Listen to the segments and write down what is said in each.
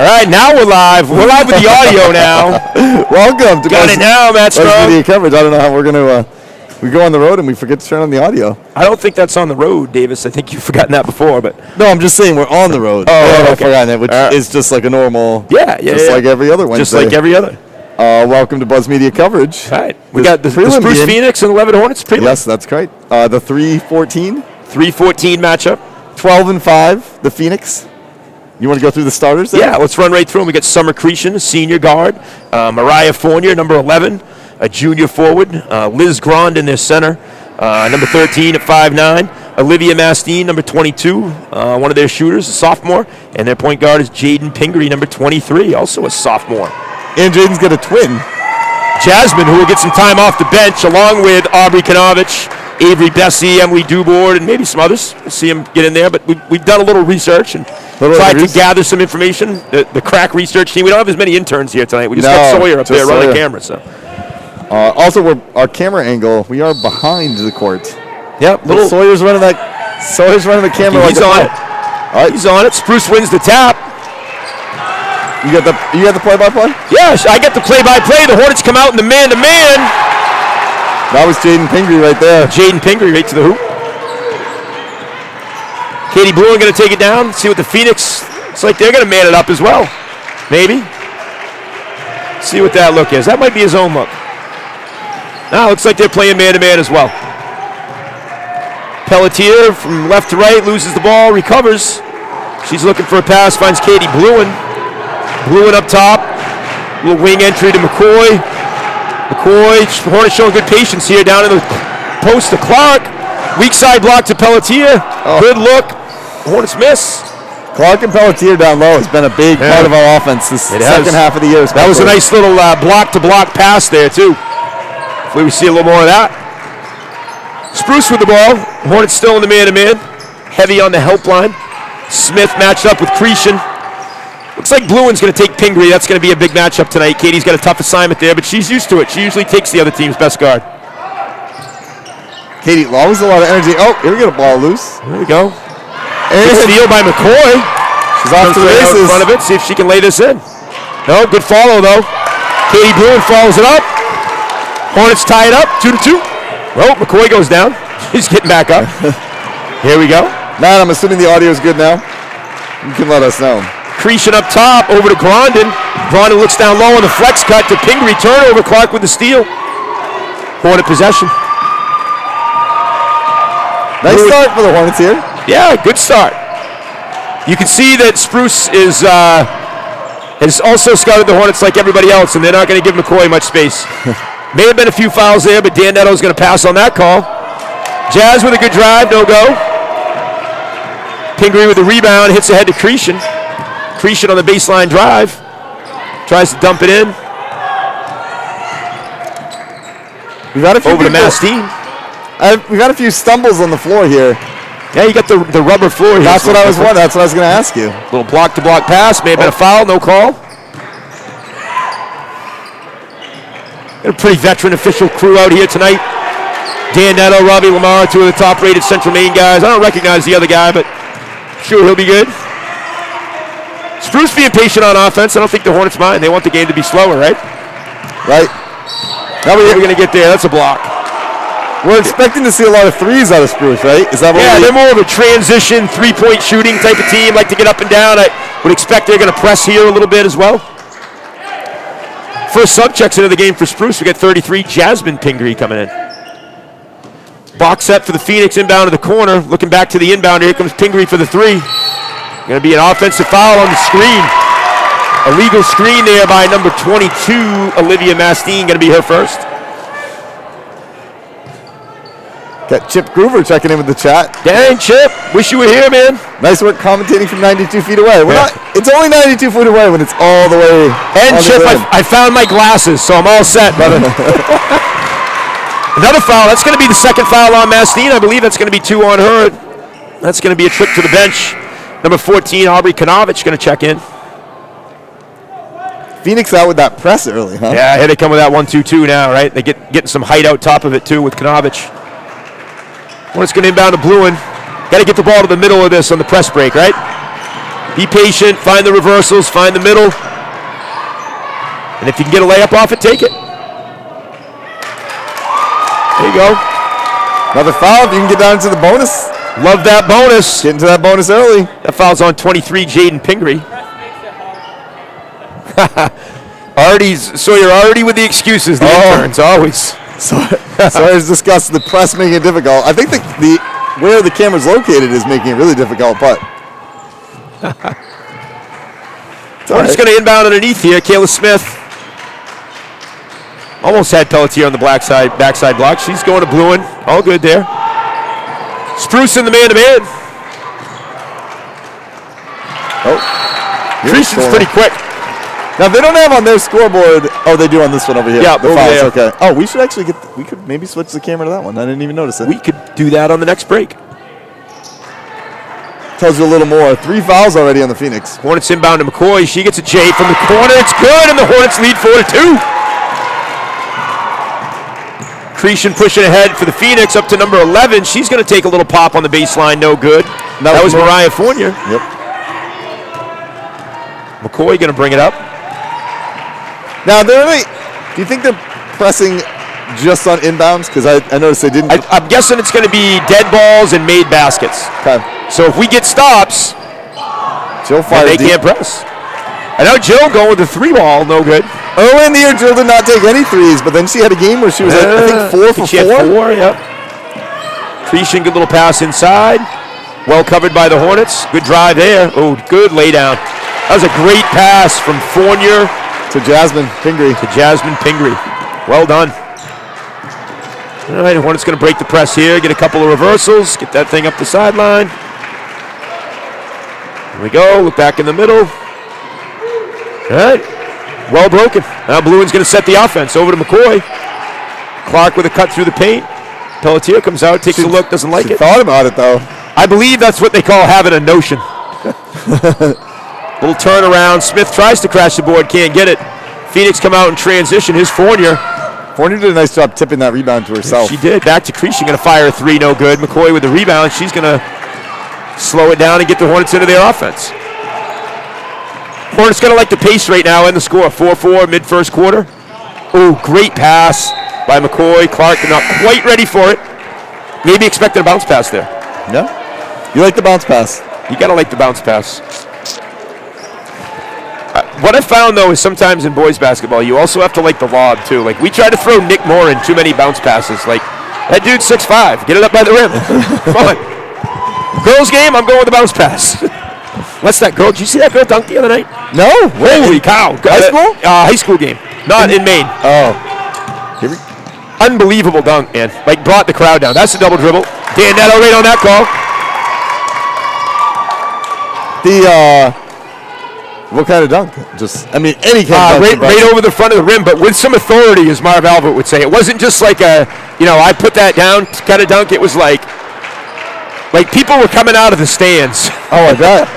All right, now we're live. We're live with the audio now. Welcome to Got it now, Matt Strong. Media Coverage. I don't know how we're going to. We go on the road and we forget to turn on the audio. I don't think that's on the road, Davis. I think you've forgotten that before, but no, I'm just saying we're on the road. I've forgotten it, which is just like a normal. Just like every other Wednesday. Just like every other. Welcome to Buzz Media Coverage. All right, we got the Spruce Phoenix and Leavitt Hornets prelim. Yes, that's great. The 3-14 matchup. 12-5. The Phoenix. You want to go through the starters there? Yeah, let's run right through them. We got Summer Cretion, a senior guard. Mariah Fournier, number 11, a junior forward. Liz Grand in their center, number 13 at 5'9". Olivia Mastine, number 22, one of their shooters, a sophomore. And their point guard is Jaden Pingree, number 23, also a sophomore. And Jaden's got a twin. Jasmine, who will get some time off the bench, along with Aubrey Kanovich, Avery Bessie, Emily Dubord, and maybe some others. We'll see them get in there. But we've done a little research and tried to gather some information. The crack research team. We don't have as many interns here tonight. We just got Sawyer up there running the camera. So. Also, our camera angle, we are behind the court. Yep. Sawyer's running the camera. He's on it. All right. He's on it. Spruce wins the tap. You got the play-by-play? Yes, I get the play-by-play. The Hornets come out in the man-to-man. That was Jaden Pingree right there. Jaden Pingree right to the hoop. Katie Bluen going to take it down. See what the Phoenix looks like. They're going to man it up as well. Maybe. See what that look is. That might be his own look. Now looks like they're playing man-to-man as well. Pelletier from left to right loses the ball, recovers. She's looking for a pass, finds Katie Bluen. Bluen up top. Little wing entry to McCoy. Hornets showing good patience here down in the post to Clark. Weak side block to Pelletier. Good look. Hornets miss. Clark and Pelletier down low has been a big part of our offense this second half of the year. That was a nice little block-to-block pass there, too. Hopefully we see a little more of that. Spruce with the ball. Hornets still in the man-to-man. Heavy on the help line. Smith matched up with Cretion. Looks like Bluen's going to take Pingree. That's going to be a big matchup tonight. Katie's got a tough assignment there, but she's used to it. She usually takes the other team's best guard. Katie always a lot of energy. Oh, here we get a ball loose. There we go. Good steal by McCoy. She's off to the races. In front of it. See if she can lay this in. No, good follow, though. Katie Bluen follows it up. Hornets tie it up, 2-2. Oh, McCoy goes down. He's getting back up. Here we go. Matt, I'm assuming the audio is good now. You can let us know. Cretion up top, over to Grondin. Grondin looks down low on the flex cut to Pingree. Turnover, Clark with the steal. Hornet possession. Nice start for the Hornets here. Yeah, good start. You can see that Spruce has also scouted the Hornets like everybody else, and they're not going to give McCoy much space. May have been a few fouls there, but Dan Netto's going to pass on that call. Jazz with a good drive, no go. Pingree with the rebound, hits ahead to Cretion. Cretion on the baseline drive. Tries to dump it in. We've got a few over to Mastine. We've got a few stumbles on the floor here. Yeah, you got the rubber floor here. That's what I was wondering. That's what I was going to ask you. Little block-to-block pass. May have been a foul. No call. Got a pretty veteran official crew out here tonight. Dan Netto, Robbie Lamar, two of the top-rated Central Maine guys. I don't recognize the other guy, but sure he'll be good. Spruce being patient on offense. I don't think the Hornets mind. They want the game to be slower, right? Right. Now we're going to get there. That's a block. We're expecting to see a lot of threes out of Spruce, right? Is that what they're more of a transition, three-point shooting type of team. Like to get up and down. I would expect they're going to press here a little bit as well. First sub checks into the game for Spruce. We got 33. Jasmine Pingree coming in. Box set for the Phoenix inbound to the corner. Looking back to the inbound. Here comes Pingree for the three. Going to be an offensive foul on the screen. Illegal screen there by number 22, Olivia Mastine. Going to be her first. Got Chip Groover checking in with the chat. Dang, Chip. Wish you were here, man. Nice work commentating from 92 feet away. It's only 92 feet away when it's all the way. And Chip, I found my glasses, so I'm all set, brother. Another foul. That's going to be the second foul on Mastine. I believe that's going to be two on her. That's going to be a trip to the bench. Number 14, Aubrey Kanovich, going to check in. Phoenix out with that press early, huh? Yeah, here they come with that 1-2-2 now, right? They getting some height out top of it, too, with Kanovich. Hornets going to inbound to Bluen. Got to get the ball to the middle of this on the press break, right? Be patient, find the reversals, find the middle. And if you can get a layup off it, take it. There you go. Another foul. If you can get down into the bonus. Love that bonus. Get into that bonus early. That foul's on 23, Jaden Pingree. So you're already with the excuses, the interns, always. So as discussed, the press making it difficult. I think the where the camera's located is making it really difficult, but We're just going to inbound underneath here. Kayla Smith almost had Pelletier on the backside block. She's going to Bluen. All good there. Spruce in the man-to-man. Creation's pretty quick. Now they don't have on their scoreboard. Oh, they do on this one over here. Yeah, the over fouls. there. Okay. Oh, we should actually we could maybe switch the camera to that one. I didn't even notice it. We could do that on the next break. Tells you a little more. 3 fouls already on the Phoenix. Hornets inbound to McCoy. She gets a J from the corner. It's good, and the Hornets lead 4-2. Creation pushing ahead for the Phoenix up to number 11. She's going to take a little pop on the baseline. No good. That was Mariah Fournier. Yep. McCoy going to bring it up. Now, do you think they're pressing just on inbounds? Because I noticed they didn't. I'm guessing it's going to be dead balls and made baskets. Okay. So if we get stops, Jill fired they can't press. I know Jill going with the 3-ball, no good. Early in the year, Jill did not take any threes, but then she had a game where she was, I think, 4 for 4. She had 4, yep. Creation, good little pass inside. Well covered by the Hornets. Good drive there. Oh, good lay down. That was a great pass from Fournier to Jasmine Pingree. Well done. All right, Hornets going to break the press here, get a couple of reversals, get that thing up the sideline. Here we go, look back in the middle. All right, well broken. Now Bluen's going to set the offense over to McCoy. Clark with a cut through the paint. Pelletier comes out, takes a look, doesn't like it. Thought about it, though. I believe that's what they call having a notion. Little turnaround. Smith tries to crash the board, can't get it. Phoenix come out in transition. Here's Fournier. Fournier did a nice job tipping that rebound to herself. She did. Back to Creation, going to fire a 3, no good. McCoy with the rebound. She's going to slow it down and get the Hornets into their offense. Hornets going to like the pace right now in the score. 4-4 mid-first quarter. Oh, great pass by McCoy. Clark not quite ready for it. Maybe expected a bounce pass there. Yeah. You like the bounce pass? You got to like the bounce pass. What I found, though, is sometimes in boys basketball, you also have to like the lob, too. Like, we try to throw Nick Moore in too many bounce passes. Like, that dude's 6'5". Get it up by the rim. Come on. Girls game, I'm going with the bounce pass. What's that girl? Did you see that girl dunk the other night? No. Holy cow. High school? High school game. Not in Maine. Oh. Unbelievable dunk, man. Like, brought the crowd down. That's a double dribble. Dan Netto right on that call. What kind of dunk? Any kind of dunk. Right over the front of the rim, but with some authority, as Marv Albert would say. It wasn't just like I put that down kind of dunk. It was like people were coming out of the stands. Oh, I bet.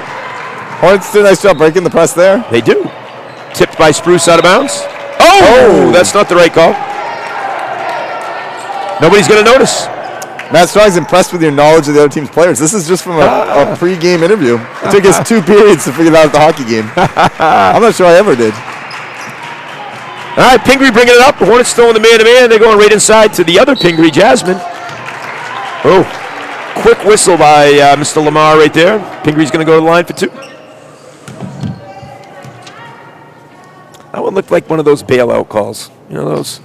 Hornets did a nice job breaking the press there. They do. Tipped by Spruce out of bounds. Oh, that's not the right call. Nobody's going to notice. Matt Strong's impressed with your knowledge of the other team's players. This is just from a pre-game interview. It took us 2 periods to figure that out the hockey game. I'm not sure I ever did. All right, Pingree bringing it up. The Hornets still in the man-to-man. They're going right inside to the other Pingree, Jasmine. Oh, quick whistle by Mr. Lamar right there. Pingree's going to go to the line for 2. That one looked like one of those bailout calls. You know those?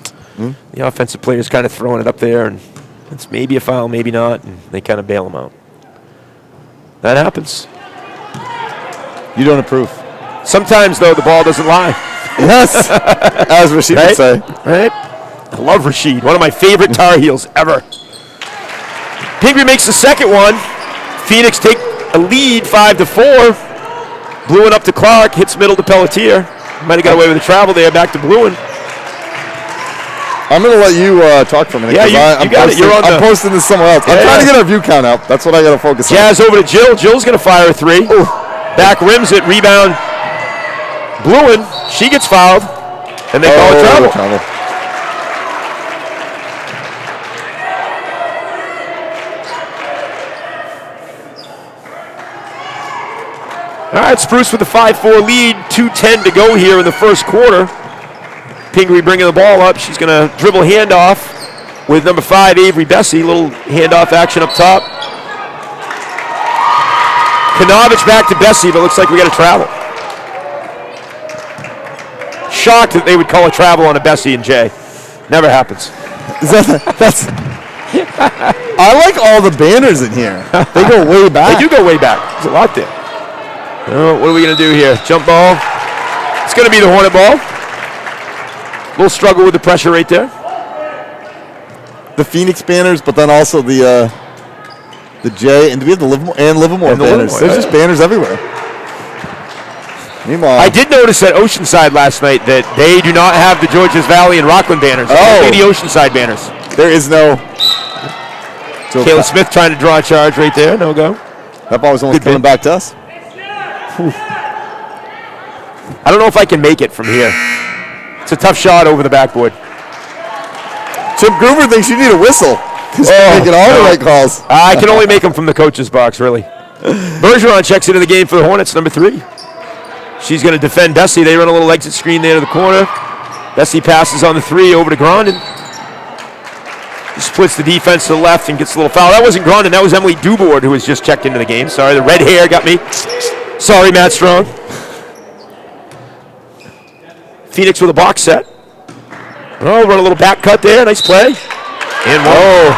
The offensive players kind of throwing it up there, and it's maybe a foul, maybe not, and they kind of bail them out. That happens. You don't approve. Sometimes, though, the ball doesn't lie. Yes, as Rashid would say. Right? I love Rashid, one of my favorite Tar Heels ever. Pingree makes the second one. Phoenix take a lead, 5-4. Bluen up to Clark, hits middle to Pelletier. Might have got away with the travel there, back to Bluen. I'm going to let you talk for a minute. Yeah, you got it. I'm posting this somewhere else. I'm trying to get our view count out. That's what I got to focus on. Jazz over to Jill. Jill's going to fire a 3. Ooh. Back rims it. Rebound. Bluen. She gets fouled. And they call it travel. All right, Spruce with the 5-4 lead. 2:10 to go here in the first quarter. Pingree bringing the ball up. She's going to dribble handoff with number 5, Avery Bessie. Little handoff action up top. Kanovich back to Bessie, but looks like we got a travel. Shocked that they would call a travel on a Bessie and Jay. Never happens. That's. I like all the banners in here. They go way back. They do go way back. There's a lot there. Oh, what are we going to do here? Jump ball. It's going to be the Hornet ball. A little struggle with the pressure right there. The Phoenix banners, but then also the J, and do we have the Livermore banners? There's just banners everywhere. Meanwhile, I did notice at Oceanside last night that they do not have the Georges Valley and Rockland banners. Only the Oceanside banners. There is no. Kayla Smith trying to draw a charge right there. No go. That ball was almost coming back to us. Whew. I don't know if I can make it from here. It's a tough shot over the backboard. Chip Groover thinks you need a whistle. He's making all the right calls. I can only make them from the coach's box, really. Bergeron checks into the game for the Hornets, number 3. She's going to defend Bessie. They run a little exit screen there to the corner. Bessie passes on the 3 over to Grondin. He splits the defense to the left and gets a little foul. That wasn't Grondin. That was Emily Dubourg, who was just checked into the game. Sorry, the red hair got me. Sorry, Matt Strong. Phoenix with a box set. Oh, run a little back cut there. Nice play. And one.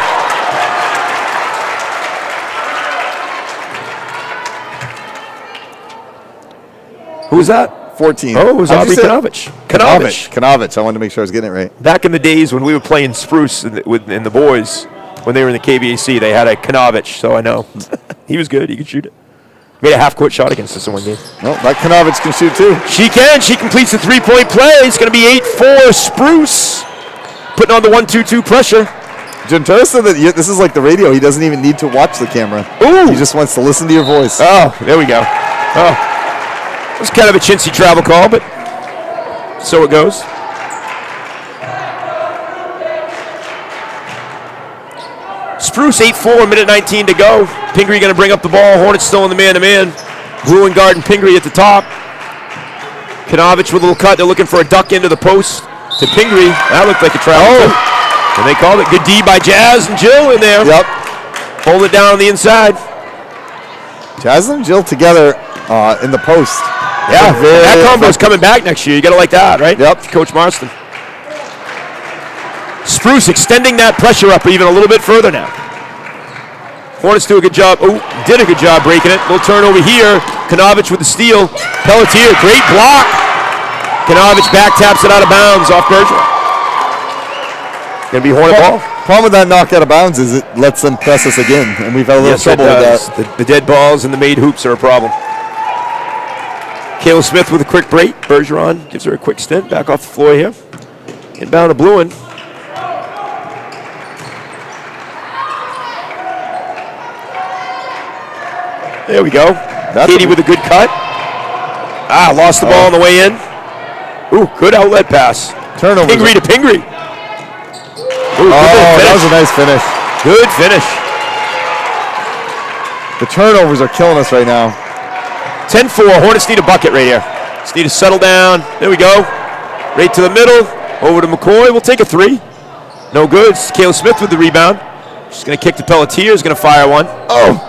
Who was that? 14. Oh, it was Aubrey Kanovich. Kanovich. I wanted to make sure I was getting it right. Back in the days when we were playing Spruce and the boys, when they were in the KBAC, they had a Kanovich, so I know. He was good. He could shoot it. Made a half-court shot against us in one game. Well, that Kanovich can shoot, too. She can. She completes the three-point play. It's going to be 8-4 Spruce. Putting on the 1-2-2 pressure. Gentile said that this is like the radio. He doesn't even need to watch the camera. Ooh. He just wants to listen to your voice. Oh, there we go. Oh, it was kind of a chintzy travel call, but so it goes. Spruce 8-4, minute 19 to go. Pingree going to bring up the ball. Hornets still in the man-to-man. Bruin guarding Pingree at the top. Kanovich with a little cut. They're looking for a duck into the post to Pingree. That looked like a travel. And they called it. Good D by Jazz and Jill in there. Yep. Hold it down on the inside. Jazz and Jill together in the post. Yeah, that combo's coming back next year. You got to like that, right? Yep. Coach Marston. Spruce extending that pressure up even a little bit further now. Hornets do a good job. Oh, did a good job breaking it. Little turnover here. Kanovich with the steal. Pelletier, great block. Kanovich back taps it out of bounds off Bergeron. Going to be Hornet ball. Problem with that knock out of bounds is it lets them press us again, and we've had a little trouble with that. The dead balls and the made hoops are a problem. Kayla Smith with a quick break. Bergeron gives her a quick stint. Back off the floor here. Inbound to Bluin. There we go. Katie with a good cut. Lost the ball on the way in. Ooh, good outlet pass. Turnover. Pingree to Pingree. Ooh, that was a nice finish. Good finish. The turnovers are killing us right now. 10-4. Hornets need a bucket right here. Just need to settle down. There we go. Right to the middle. Over to McCoy. We'll take a 3. No good. Kayla Smith with the rebound. She's going to kick to Pelletier. Is going to fire one. Oh,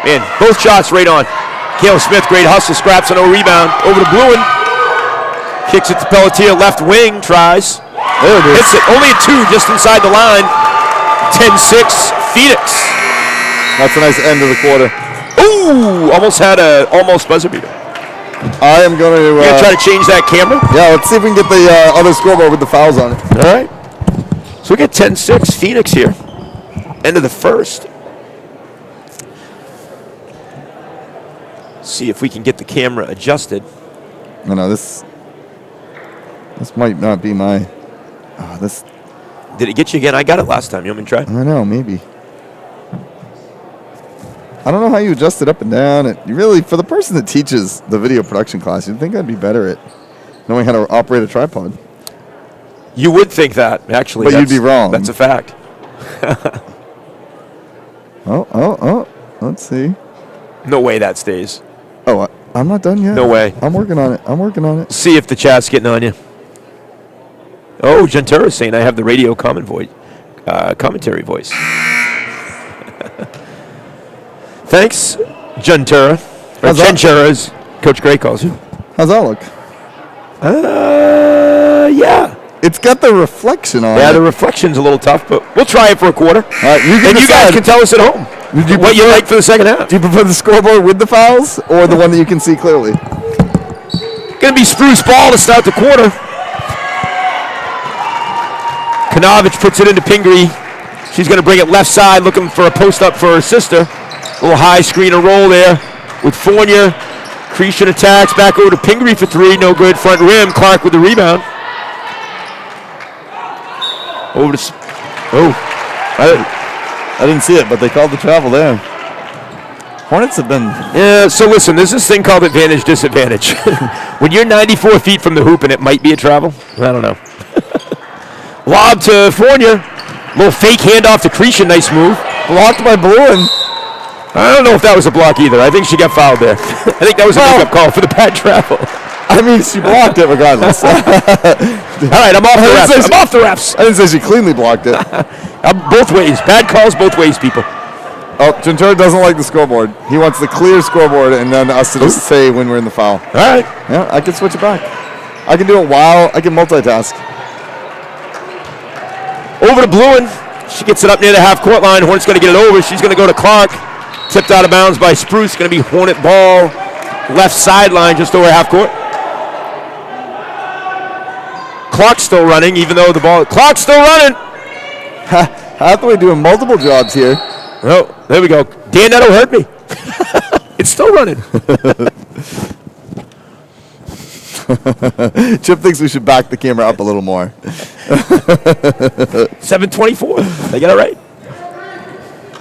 man. Both shots right on. Kayla Smith, great hustle. Scraps on a rebound. Over to Bluin. Kicks it to Pelletier. Left wing. Tries. There it is. Hits it. Only a 2 just inside the line. 10-6 Phoenix. That's a nice end of the quarter. Ooh, almost had a buzzer beater. I am going to... You going to try to change that camera? Yeah, let's see if we can get the other scoreboard with the fouls on it. All right. So we get 10-6 Phoenix here. End of the first. See if we can get the camera adjusted. No, this might not be my... this. Did it get you again? I got it last time. You want me to try? I know, maybe. I don't know how you adjust it up and down. You really, for the person that teaches the video production class, you'd think I'd be better at knowing how to operate a tripod. You would think that, actually. But you'd be wrong. That's a fact. Oh. Let's see. No way that stays. Oh, I'm not done yet. No way. I'm working on it. See if the chat's getting on you. Oh, Gentura's saying I have the radio commentary voice. Thanks, Gentura. Or Gentura, as Coach Gray calls you. How's that look? Yeah. It's got the reflection on it. Yeah, the reflection's a little tough, but we'll try it for a quarter. All right, you guys can tell us at home what you like for the second half. Do you prefer the scoreboard with the fouls or the one that you can see clearly? Going to be Spruce ball to start the quarter. Kanovich puts it into Pingree. She's going to bring it left side, looking for a post up for her sister. A little high screen and roll there with Fournier. Cretion attacks, back over to Pingree for three, no good. Front rim, Clark with the rebound. Over to, I didn't see it, but they called the travel there. Hornets have been... Yeah, so listen, there's this thing called advantage, disadvantage. When you're 94 feet from the hoop and it might be a travel, I don't know. Lob to Fournier. Little fake handoff to Cretion, nice move. Blocked by Bluen. I don't know if that was a block either. I think she got fouled there. I think that was a makeup call for the bad travel. I mean, she blocked it regardless. All right, I'm off the refs. I'm off the refs. I didn't say she cleanly blocked it. Both ways. Bad calls both ways, people. Oh, Gentura doesn't like the scoreboard. He wants the clear scoreboard and then us to just say when we're in the foul. All right. Yeah, I can switch it back. I can do it while I can multitask. Over to Bluen. She gets it up near the half-court line. Hornet's going to get it over. She's going to go to Clark. Tipped out of bounds by Spruce. Going to be Hornet ball. Left sideline just over half-court. Clark's still running, even though the ball... Clark's still running! Hathaway doing multiple jobs here. Oh, there we go. Dan, that'll hurt me. It's still running. Chip thinks we should back the camera up a little more. 7:24. They got it right.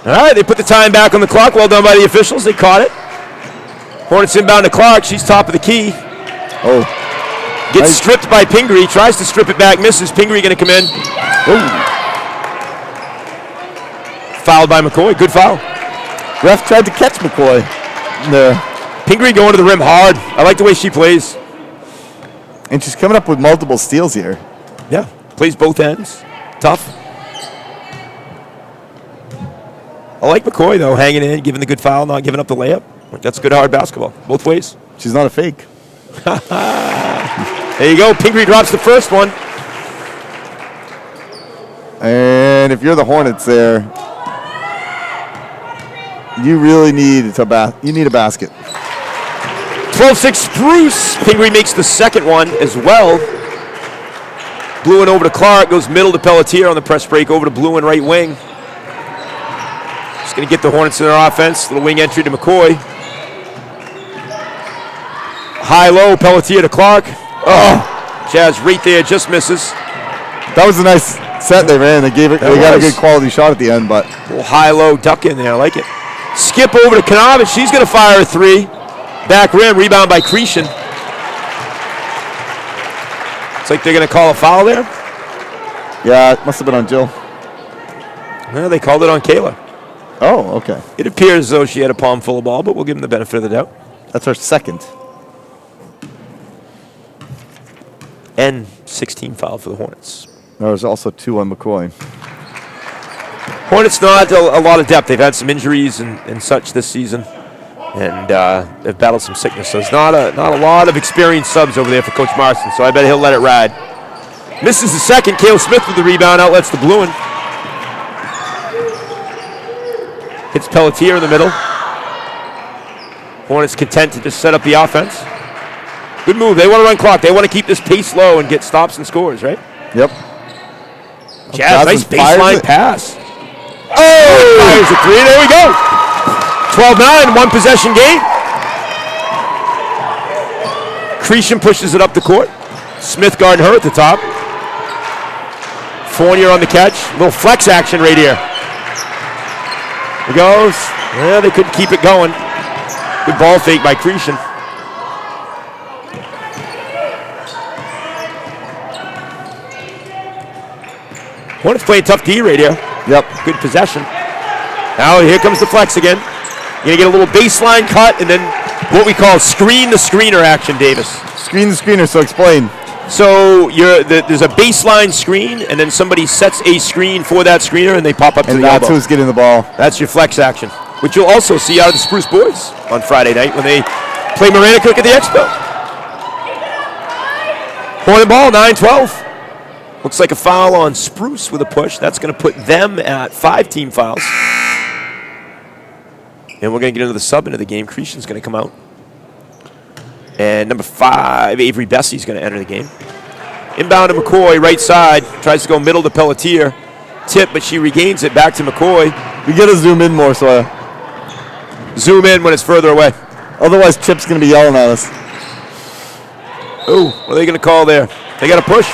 All right, they put the time back on the clock. Well done by the officials. They caught it. Hornets inbound to Clark. She's top of the key. Oh. Gets stripped by Pingree. Tries to strip it back. Misses. Pingree going to come in. Oh. Fouled by McCoy. Good foul. Ref tried to catch McCoy. No. Pingree going to the rim hard. I like the way she plays. And she's coming up with multiple steals here. Yeah. Plays both ends. Tough. I like McCoy, though, hanging in, giving the good foul, not giving up the layup. That's good hard basketball. Both ways. She's not a fake. There you go. Pingree drops the first one. And if you're the Hornets there, you really need a basket. 12-6 Spruce. Pingree makes the second one as well. Bluen over to Clark. Goes middle to Pelletier on the press break. Over to Bluen right wing. Just going to get the Hornets in their offense. Little wing entry to McCoy. High-low. Pelletier to Clark. Oh, Jazz right there. Just misses. That was a nice set they ran. They got a good quality shot at the end, but a little high-low duck in there. I like it. Skip over to Kanovich. She's going to fire a three. Back rim. Rebound by Cretion. It's like they're going to call a foul there. Yeah, it must have been on Jill. No, they called it on Kayla. Oh, okay. It appears as though she had a palm full of ball, but we'll give them the benefit of the doubt. That's her second. And 16 foul for the Hornets. There was also 2 on McCoy. Hornets not a lot of depth. They've had some injuries and such this season, and they've battled some sickness. So there's not a lot of experienced subs over there for Coach Marston, so I bet he'll let it ride. Misses the second. Cale Smith with the rebound. Outlets to Bluen. Hits Pelletier in the middle. Hornets content to just set up the offense. Good move. They want to run clock. They want to keep this pace low and get stops and scores, right? Yep. Jazz, nice baseline pass. Oh! Fires a three. There we go. 12-9, one possession game. Cretion pushes it up the court. Smith guarding her at the top. Fournier on the catch. A little flex action right here. He goes. Yeah, they couldn't keep it going. Good ball fake by Cretion. Hornets playing tough D right here. Yep. Good possession. Now here comes the flex again. You're going to get a little baseline cut and then what we call screen the screener action, Davis. Screen the screener, so explain. So there's a baseline screen, and then somebody sets a screen for that screener, and they pop up to the elbow. And that's who's getting the ball. That's your flex action, which you'll also see out of the Spruce boys on Friday night when they play Marana Cook at the Expo. Horn and ball, 9-12. Looks like a foul on Spruce with a push. That's going to put them at 5 team fouls. And we're going to get into the sub into the game. Cretion's going to come out. And number 5, Avery Bessie's going to enter the game. Inbound to McCoy, right side. Tries to go middle to Pelletier. Tip, but she regains it back to McCoy. We got to zoom in more, so zoom in when it's further away. Otherwise, Chip's going to be yelling at us. Ooh, what are they going to call there? They got a push.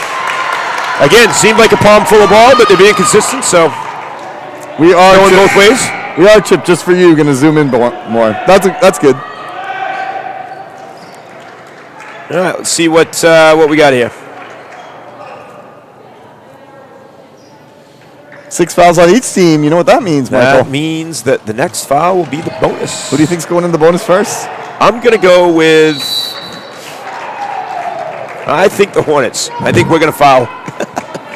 Again, seemed like a palm full of ball, but they're being consistent, so we are going both ways. We are, Chip, just for you, going to zoom in more. That's good. All right, let's see what we got here. 6 fouls on each team. You know what that means, Michael? That means that the next foul will be the bonus. Who do you think's going in the bonus first? I'm going to go with, I think the Hornets. I think we're going to foul.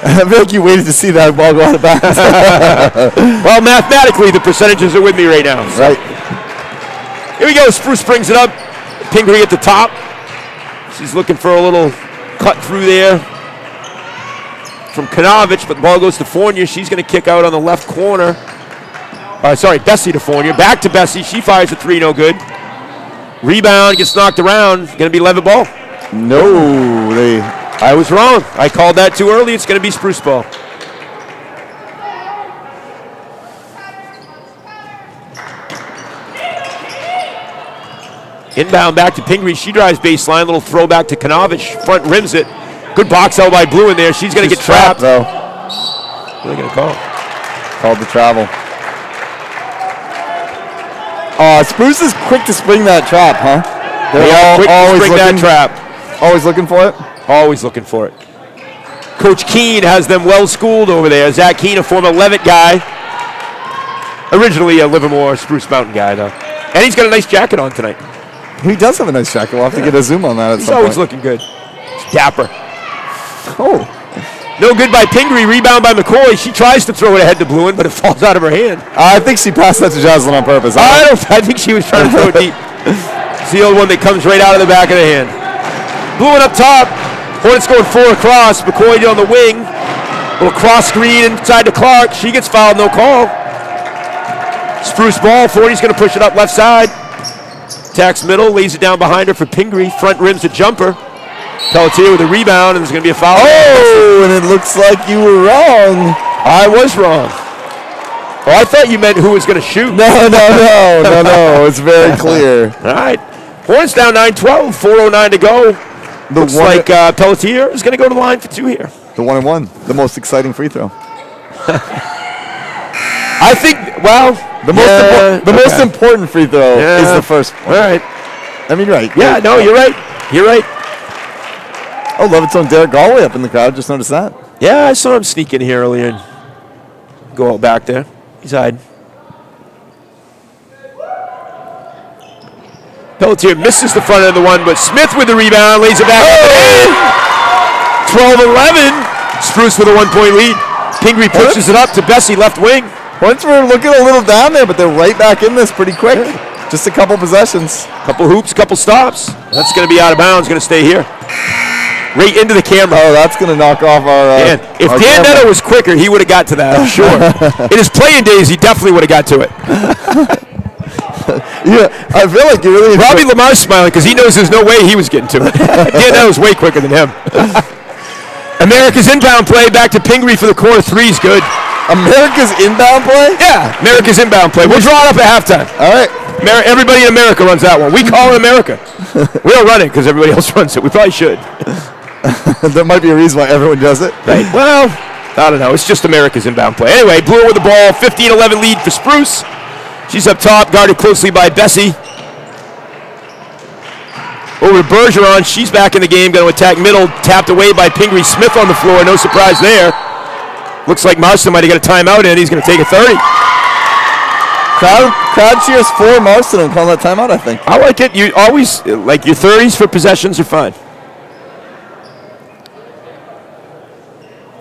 I feel like you waited to see that ball go out of bounds. Well, mathematically, the percentages are with me right now. So. Right. Here we go. Spruce brings it up. Pingree at the top. She's looking for a little cut through there from Kanovich, but the ball goes to Fournier. She's going to kick out on the left corner. Bessie to Fournier. Back to Bessie. She fires a 3, no good. Rebound, gets knocked around. Going to be Leavitt ball. No, I was wrong. I called that too early. It's going to be Spruce ball. Inbound back to Pingree. She drives baseline. Little throwback to Kanovich. Front rims it. Good box out by Blue in there. She's going to get trapped. Though. What are they going to call? Called the travel. Spruce is quick to spring that trap, huh? They are quick to spring that trap. Always looking for it? Always looking for it. Coach Keene has them well schooled over there. Zach Keene, a former Leavitt guy. Originally a Livermore Spruce Mountain guy, though. And he's got a nice jacket on tonight. He does have a nice jacket. We'll have to get a zoom on that at He's some always point. looking good. Dapper. Oh. No good by Pingree. Rebound by McCoy. She tries to throw it ahead to Bluen, but it falls out of her hand. I think she passed that to Jocelyn on purpose. I think she was trying to throw it deep. It's the old one that comes right out of the back of the hand. Bluen up top. Hornets going 4 across. McCoy on the wing. Little cross screen inside to Clark. She gets fouled. No call. Spruce ball. 40's going to push it up left side. Attacks middle, lays it down behind her for Pingree. Front rims a jumper. Pelletier with a rebound, and there's going to be a foul. Oh, and it looks like you were wrong. I was wrong. Oh, I thought you meant who was going to shoot. No. It's very clear. All right. Hornets down 9-12, 4:09 to go. Looks like Pelletier is going to go to the line for 2 here. The 1-and-1, the most exciting free throw. I think, well, the most important free throw is the first one. All right. I mean, right. Yeah, no, you're right. You're right. Oh, Leavitt's own Derek Galway up in the crowd. Just noticed that. Yeah, I saw him sneak in here earlier and go out back there. He's hiding. Pelletier misses the front end of the one, but Smith with the rebound, lays it back. 12-11. Spruce with a 1-point lead. Pingree pushes it up to Bessie, left wing. Hornets were looking a little down there, but they're right back in this pretty quick. Just a couple possessions. Couple hoops, couple stops. That's going to be out of bounds, going to stay here. Right into the camera. Oh, that's going to knock off our if our Dan camera. Neto was quicker, he would have got to that, I'm sure. In his playing days, he definitely would have got to it. Yeah, I feel like you really... Robbie Lamar's smiling because he knows there's no way he was getting to it. Dan Neto's way quicker than him. America's inbound play, back to Pingree for the corner. 3's good. America's inbound play? Yeah, America's inbound play. We'll draw it up at halftime. All right. Everybody in America runs that one. We call it America. We don't run it because everybody else runs it. We probably should. There might be a reason why everyone does it. Right. Well, I don't know. It's just America's inbound play. Anyway, Blue with the ball. 15-11 lead for Spruce. She's up top, guarded closely by Bessie. Over to Bergeron. She's back in the game, going to attack middle. Tapped away by Pingree. Smith on the floor. No surprise there. Looks like Marston might have got a timeout in. He's going to take a 30. Crowd cheers for Marston and calling that timeout, I think. I like it. You always, like your 30s for possessions are fine.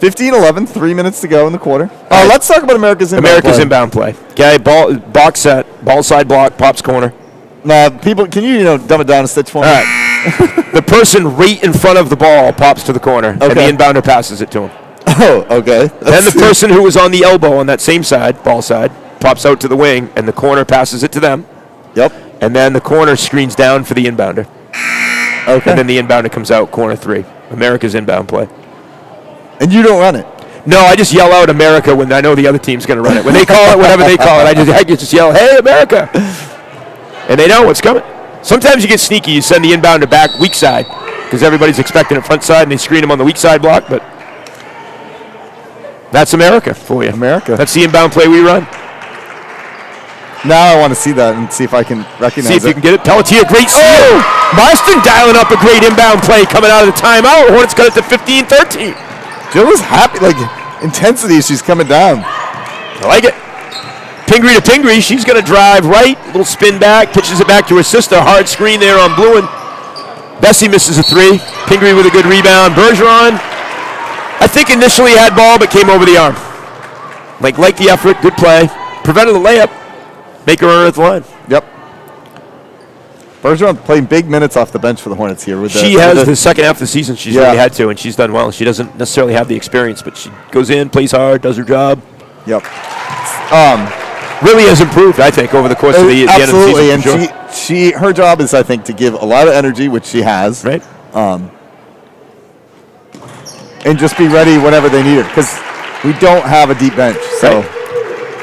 15-11, 3 minutes to go in the quarter. Let's talk about America's inbound play. Okay, box set, ball side block, pops corner. People, can you dumb it down a stitch for me? All right. The person right in front of the ball pops to the corner, and the inbounder passes it to him. Oh, okay. Then the person who was on the elbow on that same side, ball side, pops out to the wing, and the corner passes it to them. Yep. And then the corner screens down for the inbounder. Okay. And then the inbounder comes out, corner 3. America's inbound play. And you don't run it? No, I just yell out America when I know the other team's going to run it. When they call it whatever they call it, I just yell, hey, America. And they know what's coming. Sometimes you get sneaky. You send the inbounder back weak side because everybody's expecting it front side, and they screen them on the weak side block. But that's America for you. America. That's the inbound play we run. Now I want to see that and see if I can recognize it. See if you can get it. Pelletier, great steal. Marston dialing up a great inbound play coming out of the timeout. Hornets got it to 15-13. Jill is happy. Like, intensity, she's coming down. I like it. Pingree to Pingree. She's going to drive right. Little spin back. Pitches it back to her sister. Hard screen there on Bluen. Bessie misses a 3. Pingree with a good rebound. Bergeron, I think initially had ball but came over the arm. Like the effort. Good play. Prevented the layup. Make her earn at the line. Yep. Bergeron playing big minutes off the bench for the Hornets here. She has the second half of the season. She's really had to, and she's done well. She doesn't necessarily have the experience, but she goes in, plays hard, does her job. Yep. Really has improved, I think, over the course of the end of the season. Absolutely, and she her job is, I think, to give a lot of energy, which she has. Right. And just be ready whenever they need her, because we don't have a deep bench. So. Right.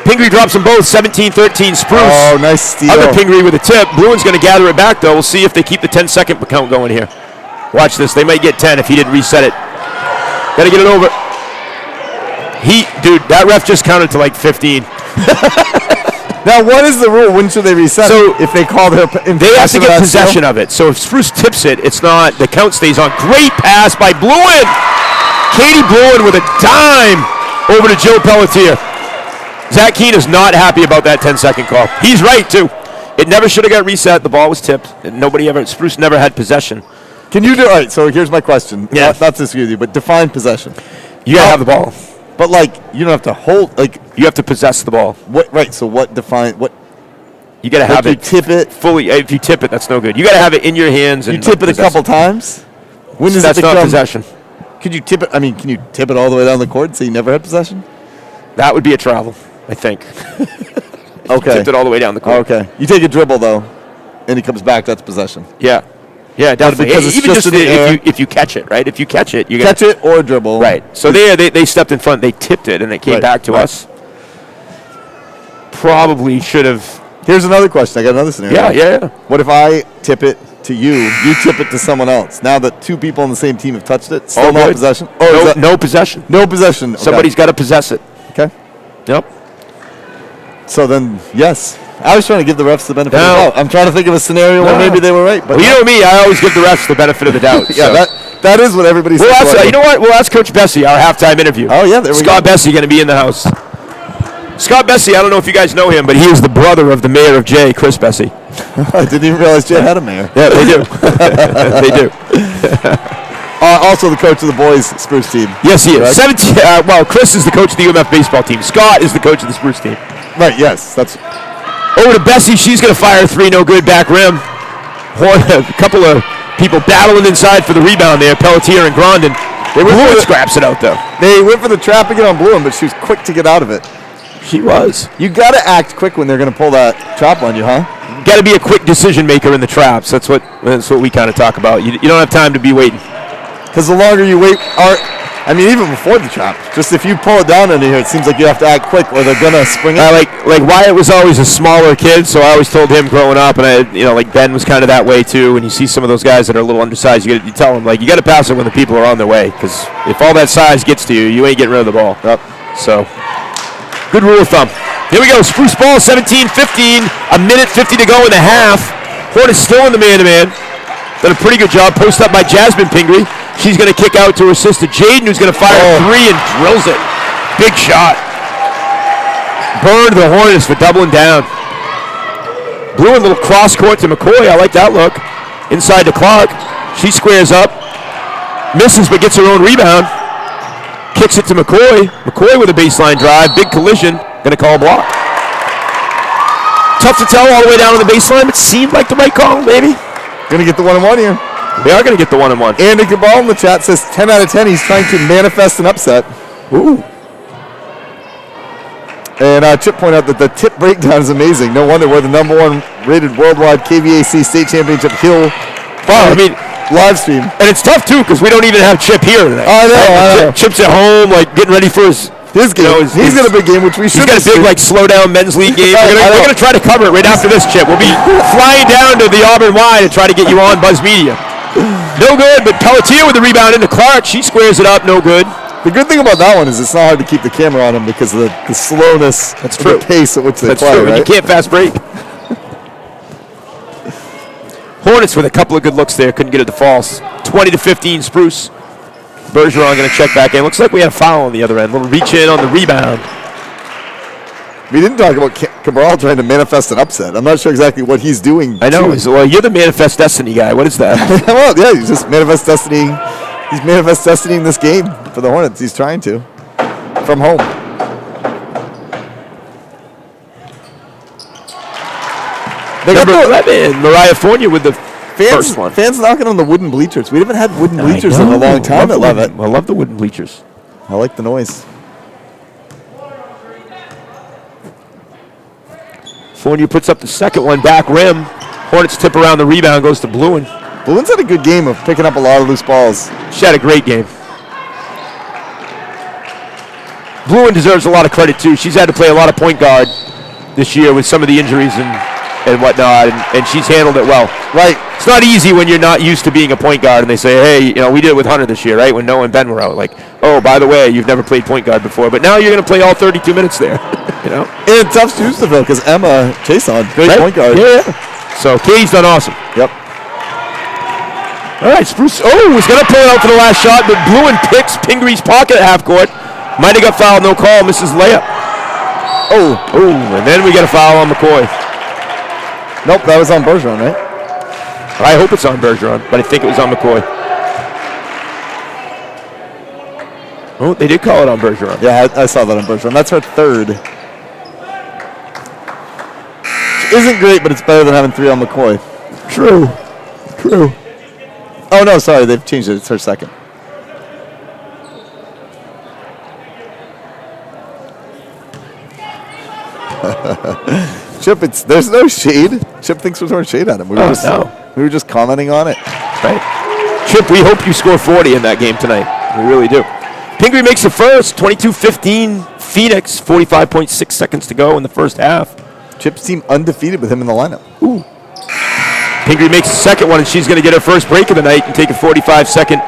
Pingree drops them both, 17-13 Spruce. Oh, nice steal. Other Pingree with a tip. Bluen's going to gather it back, though. We'll see if they keep the 10-second count going here. Watch this. They might get 10 if he didn't reset it. Got to get it over. Dude, that ref just counted to like 15. Now, what is the rule? When should they reset it? If they call their they have to get possession of it. So if Spruce tips it, it's not. The count stays on. Great pass by Bluen. Katie Bluen with a dime over to Joe Pelletier. Zach Keene is not happy about that 10-second call. He's right, too. It never should have got reset. The ball was tipped. Spruce never had possession. Can you do, all right, so here's my question. Yeah. Not to disagree with you, but define possession. You got to have the ball. But, you don't have to hold, you have to possess the ball. Right, so what define, what? You got to have it. You tip it? Fully. If you tip it, that's no good. You got to have it in your hands. And you tip it a couple times? When does that's it become? Not possession. Could you tip it? I mean, can you tip it all the way down the court and say you never had possession? That would be a travel, I think. Okay. Tipped it all the way down the court. Okay. You take a dribble, though, and he comes back, that's possession. Yeah. Yeah, definitely. Because it's even just in the air. if you catch it, right? If you catch it, you catch it or dribble. Right. So they stepped in front. They tipped it, and it came back to us. Probably should have. Here's another question. I got another scenario. Yeah. What if I tip it to you tip it to someone else? Now that two people on the same team have touched it, still no possession? No possession. No possession. Okay. Somebody's got to possess it. Okay. Yep. So then, yes. I was trying to give the refs the benefit of the doubt. I'm trying to think of a scenario where maybe they were right. But you know me, I always give the refs the benefit of the doubt. Yeah, that is what everybody's saying. You know what? We'll ask Coach Bessie, our halftime interview. Oh, yeah, there we go. Scott Bessie going to be in the house. Scott Bessie, I don't know if you guys know him, but he is the brother of the mayor of Jay, Chris Bessie. I didn't even realize Jay had a mayor. Yeah, they do. They do. Also the coach of the boys' Spruce team. Yes, he is. Chris is the coach of the UMF baseball team. Scott is the coach of the Spruce team. Right, yes. That's over to Bessie. She's going to fire a 3, no good, back rim. A couple of people battling inside for the rebound there, Pelletier and Grondin. Bluen scraps it out, though. They went for the trap again on Bluen, but she was quick to get out of it. She was. You got to act quick when they're going to pull that trap on you, huh? Got to be a quick decision maker in the traps. That's what we kind of talk about. You don't have time to be waiting. Because the longer you wait, even before the trap, just if you pull it down into here, it seems like you have to act quick or they're going to spring it. Like Wyatt was always a smaller kid, so I always told him growing up, and Ben was kind of that way too. When you see some of those guys that are a little undersized, you tell them, you got to pass it when the people are on their way, because if all that size gets to you, you ain't getting rid of the ball. Yep. So, good rule of thumb. Here we go, Spruce ball, 17-15, a minute 50 to go in the half. Hornets still in the man-to-man. Done a pretty good job, post up by Jasmine Pingree. She's going to kick out to her sister Jaden, who's going to fire a 3 and drills it. Big shot. Burned the Hornets for doubling down. Blue, a little cross court to McCoy. I like that look. Inside to Clark. She squares up. Misses, but gets her own rebound. Kicks it to McCoy. McCoy with a baseline drive. Big collision. Going to call a block. Tough to tell all the way down on the baseline, but seemed like the right call, maybe. Going to get the 1-on-1 here. We are going to get the 1-on-1. Andy Cabal in the chat says 10 out of 10. He's trying to manifest an upset. Ooh. And Chip pointed out that the tip breakdown is amazing. No wonder we're the #1 rated worldwide KVAC State Championship Hill. Wow, I mean, live stream. And it's tough, too, because we don't even have Chip here today. I know. Chip's at home, like, getting ready for his game. He's got a big game, which we should. He's got a big, like, slow-down men's league game. We're going to try to cover it right after this, Chip. We'll be flying down to the Auburn Y to try to get you on Buzz Media. No good, but Pelletier with the rebound into Clark. She squares it up, no good. The good thing about that one is it's not hard to keep the camera on him because of the slowness, That's true. The pace at which they That's play. true. Right? You can't fast break. Hornets with a couple of good looks there. Couldn't get it to false. 20-15 Spruce. Bergeron going to check back in. Looks like we had a foul on the other end. Little reach in on the rebound. We didn't talk about Cabral trying to manifest an upset. I'm not sure exactly what he's doing. I know. Well, you're the Manifest Destiny guy. What is that? Well, yeah, he's just manifest destiny. He's manifest destinying this game for the Hornets. He's trying to. From home. They got Number 11, Mariah Fournier with the first one. Fans knocking on the wooden bleachers. We haven't had wooden bleachers in a long time at Leavitt. I love the wooden bleachers. I like the noise. Fournier puts up the second one, back rim. Hornets tip around the rebound, goes to Bluen. Bluen's had a good game of picking up a lot of loose balls. She had a great game. Bluen deserves a lot of credit, too. She's had to play a lot of point guard this year with some of the injuries and whatnot, and she's handled it well. Right. It's not easy when you're not used to being a point guard, and they say, hey, you know, we did it with Hunter this year, right, when Noah and Ben were out. Like, oh, by the way, you've never played point guard before, but now you're going to play all 32 minutes there, you know? And tough shoes to fill because Emma Chason, great point guard. Yeah. So Katie's done awesome. Yep. All right, Spruce. Oh, was going to pull it out for the last shot, but Bluen picks Pingree's pocket at half court. Might have got fouled, no call, misses layup. Oh, and then we get a foul on McCoy. Nope, that was on Bergeron, right? I hope it's on Bergeron, but I think it was on McCoy. Oh, they did call it on Bergeron. Yeah, I saw that on Bergeron. That's her third. Which isn't great, but it's better than having 3 on McCoy. True. Oh, no, sorry, they've changed it. It's her second. Chip, there's no shade. Chip thinks we're throwing shade at him. We were just commenting on it. Right. Chip, we hope you score 40 in that game tonight. We really do. Pingree makes the first, 22-15 Phoenix, 45.6 seconds to go in the first half. Chip's team undefeated with him in the lineup. Ooh. Pingree makes the second one, and she's going to get her first break of the night and take a 45-second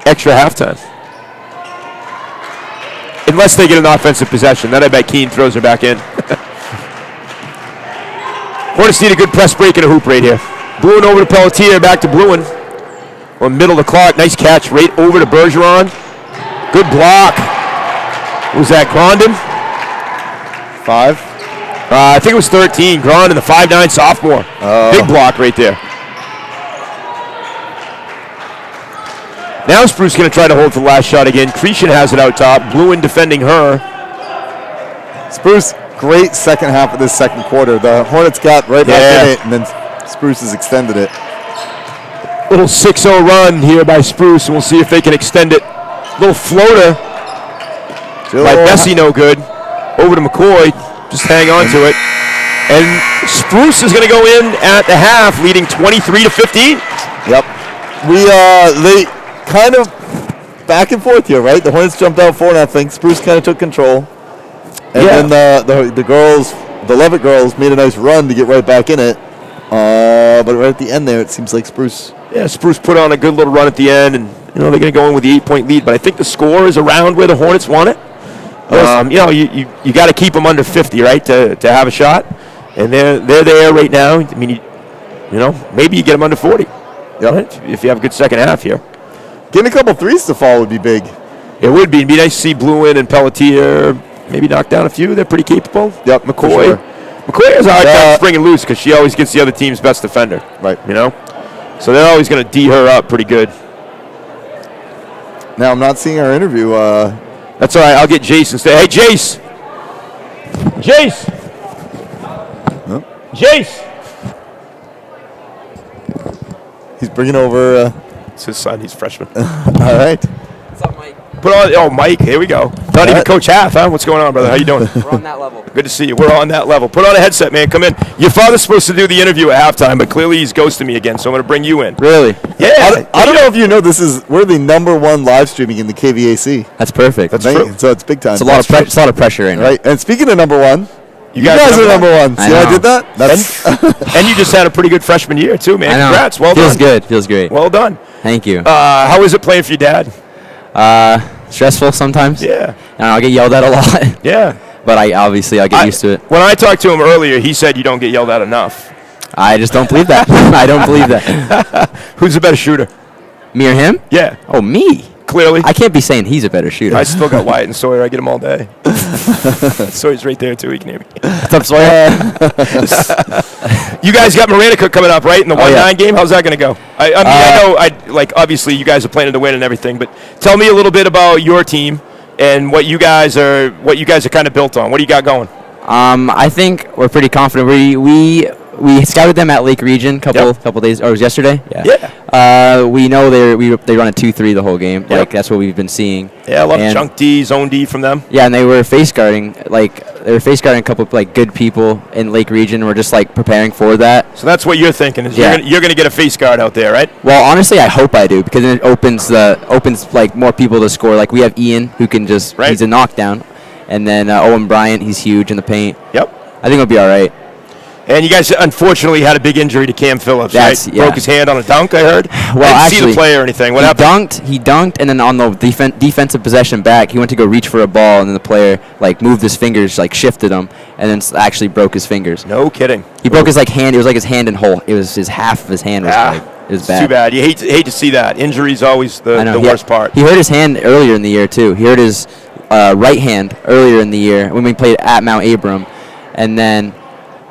extra halftime. Unless they get an offensive possession. Then I bet Keene throws her back in. Hornets need a good press break and a hoop right here. Bluen over to Pelletier, back to Bluen. Or middle to Clark. Nice catch right over to Bergeron. Good block. Was that Grondin? 5? I think it was 13. Grondin, the 5'9" sophomore. Big block right there. Now Spruce going to try to hold for the last shot again. Cretion has it out top. Bluen defending her. Spruce, great second half of this second quarter. The Hornets got right back in it, and then Spruce has extended it. Little 6-0 run here by Spruce, and we'll see if they can extend it. Little floater by Bessie, no good. Over to McCoy. Just hang on to it. And Spruce is going to go in at the half, leading 23-15. Yep. They kind of back and forth here, right? The Hornets jumped out 4-0. Spruce kind of took control. And then the girls, the Leavitt girls, made a nice run to get right back in it. But right at the end there, it seems like Spruce. Yeah, Spruce put on a good little run at the end, and they're going to go in with the 8-point lead. But I think the score is around where the Hornets want it. You got to keep them under 50, right, to have a shot. And they're there right now. I mean, maybe you get them under 40. Yep. Right? If you have a good second half here. Getting a couple threes to fall would be big. It would be. It'd be nice to see Bluen and Pelletier maybe knock down a few. They're pretty capable. Yep, McCoy. for sure. McCoy has a hard time springing loose because she always gets the other team's best defender. Right. You know? So they're always going to D her up pretty good. Now, I'm not seeing our interview. That's all right. I'll get Jace instead. Hey, Jace. Jace. Huh? Jace. He's bringing over. It's his son. He's a freshman. All right. What's up, Mike? Mike. Here we go. Not even Coach Half, huh? What's going on, brother? How you doing? We're on that level. Good to see you. We're on that level. Put on a headset, man. Come in. Your father's supposed to do the interview at halftime, but clearly he's ghosting me again, so I'm going to bring you in. Really? Yeah. I don't know if you know we're the #1 live streaming in the KVAC. That's perfect. That's true. So it's big time. It's a lot of pressure right now. Right. And speaking of #1, you guys are #1. I See how I know. did that? That's And you just had a pretty good freshman year, too, man. I know. Congrats. Well Feels done. good. Feels great. Well done. Thank you. How is it playing for your dad? Stressful sometimes. Yeah. And I'll get yelled at a lot. Yeah. But I'll get used to it. When I talked to him earlier, he said you don't get yelled at enough. I just don't believe that. I don't believe that. Who's the better shooter? Me or him? Yeah. Oh, me. Clearly. I can't be saying he's a better shooter. I still got Wyatt and Sawyer. I get them all day. Sawyer's right there, too. He can hear me. What's up, Sawyer? You guys got Miranda Cook coming up, right, in the 1-9 game? How's that going to go? I know, obviously you guys are planning to win and everything, but tell me a little bit about your team and what you guys are kind of built on. What do you got going? I think we're pretty confident. We scouted them at Lake Region couple days, or it was yesterday. Yeah. We know they run a 2-3 the whole game. Like that's what we've been seeing. Yeah, a lot of junk D, zone D from them. Yeah, and they were face guarding a couple of good people in Lake Region. We're just preparing for that. So that's what you're thinking is you're going to get a face guard out there, right? Well, honestly, I hope I do because then it opens more people to score. Like we have Ian who can he's a knockdown, and then Owen Bryant, he's huge in the paint. Yep. I think it'll be all right. And you guys unfortunately had a big injury to Cam Phillips, right? Yeah. Broke his hand on a dunk, I heard. Well, I didn't see actually, the play or anything. What happened? He dunked, and then on the defensive possession back, he went to go reach for a ball, and then the player moved his fingers, shifted him, and then actually broke his fingers. No kidding. He broke his hand. It was his hand and whole. It was his half of his hand was it was bad. Too bad. You hate to see that. Injury's always the worst part. He hurt his hand earlier in the year too. He hurt his right hand earlier in the year when we played at Mount Abram, and then.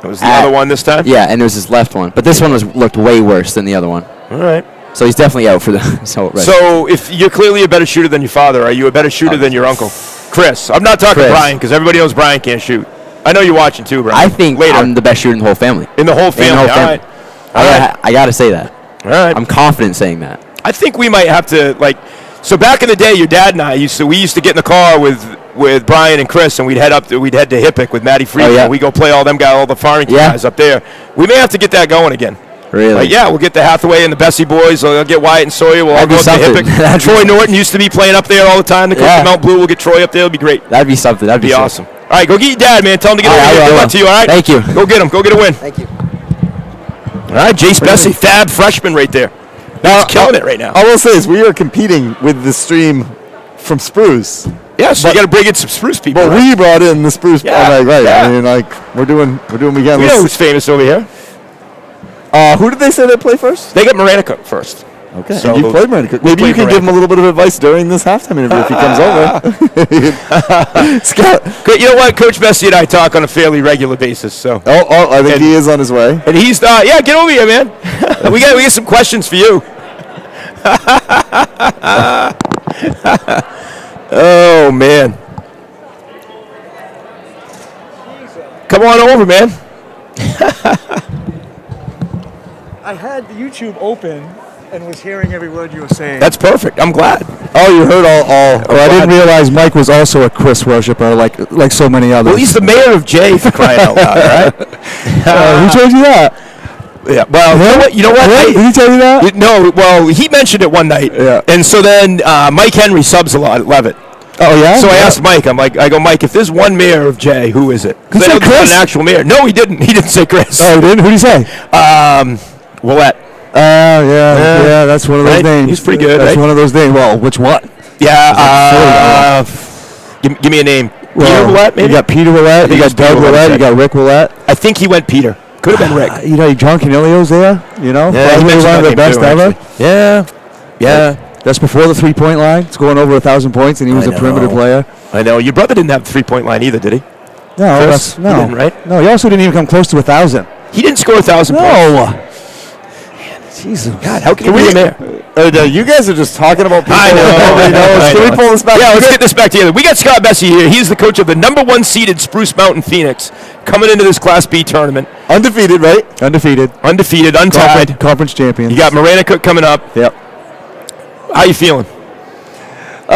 It was the other one this time? Yeah, and it was his left one. But this one looked way worse than the other one. All right. So he's definitely out for the. So if you're clearly a better shooter than your father, are you a better shooter than your uncle? Chris. I'm not talking Brian because everybody knows Brian can't shoot. I know you're watching too, Brian. I think I'm the best shooter in the whole family. In the whole family. All right. I got to say that. All right. I'm confident saying that. I think we might have to so back in the day, your dad and I used to get in the car with Brian and Chris, and we'd head to Hippick with Matty Friedman. And we go play all the Farrington guys up there. We may have to get that going again. Really? We'll get the Hathaway and the Bessie boys. We'll get Wyatt and Sawyer. We'll all go up to Hippick. Troy Norton used to be playing up there all the time. The coach of Mount Blue. We'll get Troy up there. It'll be great. That'd be something. That'd be awesome. All right, go get your dad, man. Tell him to get over here. Good luck to you, all right? Thank you. Go get him. Go get a win. Thank you. All right, Jace Bessie, fab freshman right there. He's killing it right now. I will say is we are competing with the stream from Spruce. Yeah, so you got to bring in some Spruce people. But we brought in the Spruce. Yeah, right. yeah. I mean, we're doing weekend. We know who's famous over here. Who did they say they play first? They got Miranda Cook first. Okay. So you played Miranda Cook. Maybe you can give him a little bit of advice during this halftime interview if he comes over. Scott. You know what? Coach Bessie and I talk on a fairly regular basis. So. I think he is on his way. And he's get over here, man. we got some questions for you. Oh man. Come on over, man. I had the YouTube open and was hearing every word you were saying. That's perfect. I'm glad. Oh, you heard all. I didn't realize Mike was also a Chris worshiper, like so many others. Well, he's the mayor of Jay, for crying out loud, right? Who told you that? Yeah. Well, you know what? Did he tell you that? No. Well, he mentioned it one night. Yeah. And so then Mike Henry subs a lot at Leavitt. Oh yeah. So I asked Mike. I go, Mike, if there's one mayor of Jay, who is it? Because I know there's an actual mayor. No, he didn't. He didn't say Chris. Oh, he didn't. Who did he say? Willette. Yeah. That's one of those names. He's pretty good. That's one of those names. Well, which one? Yeah. Give me a name. Peter Willette, maybe? You got Peter Willette. You got Doug Willette. You got Rick Willette. I think he went Peter. Could have been Rick. John Canelio's there. Yeah, probably one of the best ever. Yeah. That's before the 3-point line. It's going over 1,000 points, and he was a perimeter player. I know. Your brother didn't have the 3-point line either, did he? No, Chris? no. He didn't, right? No, he also didn't even come close to 1,000. He didn't score 1,000 points. No. Jesus. God, how can you be in there? You guys are just talking about people. I know. Can we pull this back? Yeah, let's get this back together. We got Scott Bessie here. He's the coach of the number 1 seeded Spruce Mountain Phoenix coming into this Class B tournament. Undefeated, right? Undefeated. Undefeated, untied. Conference champions. You got Marana Cook coming up. Yep. How you feeling?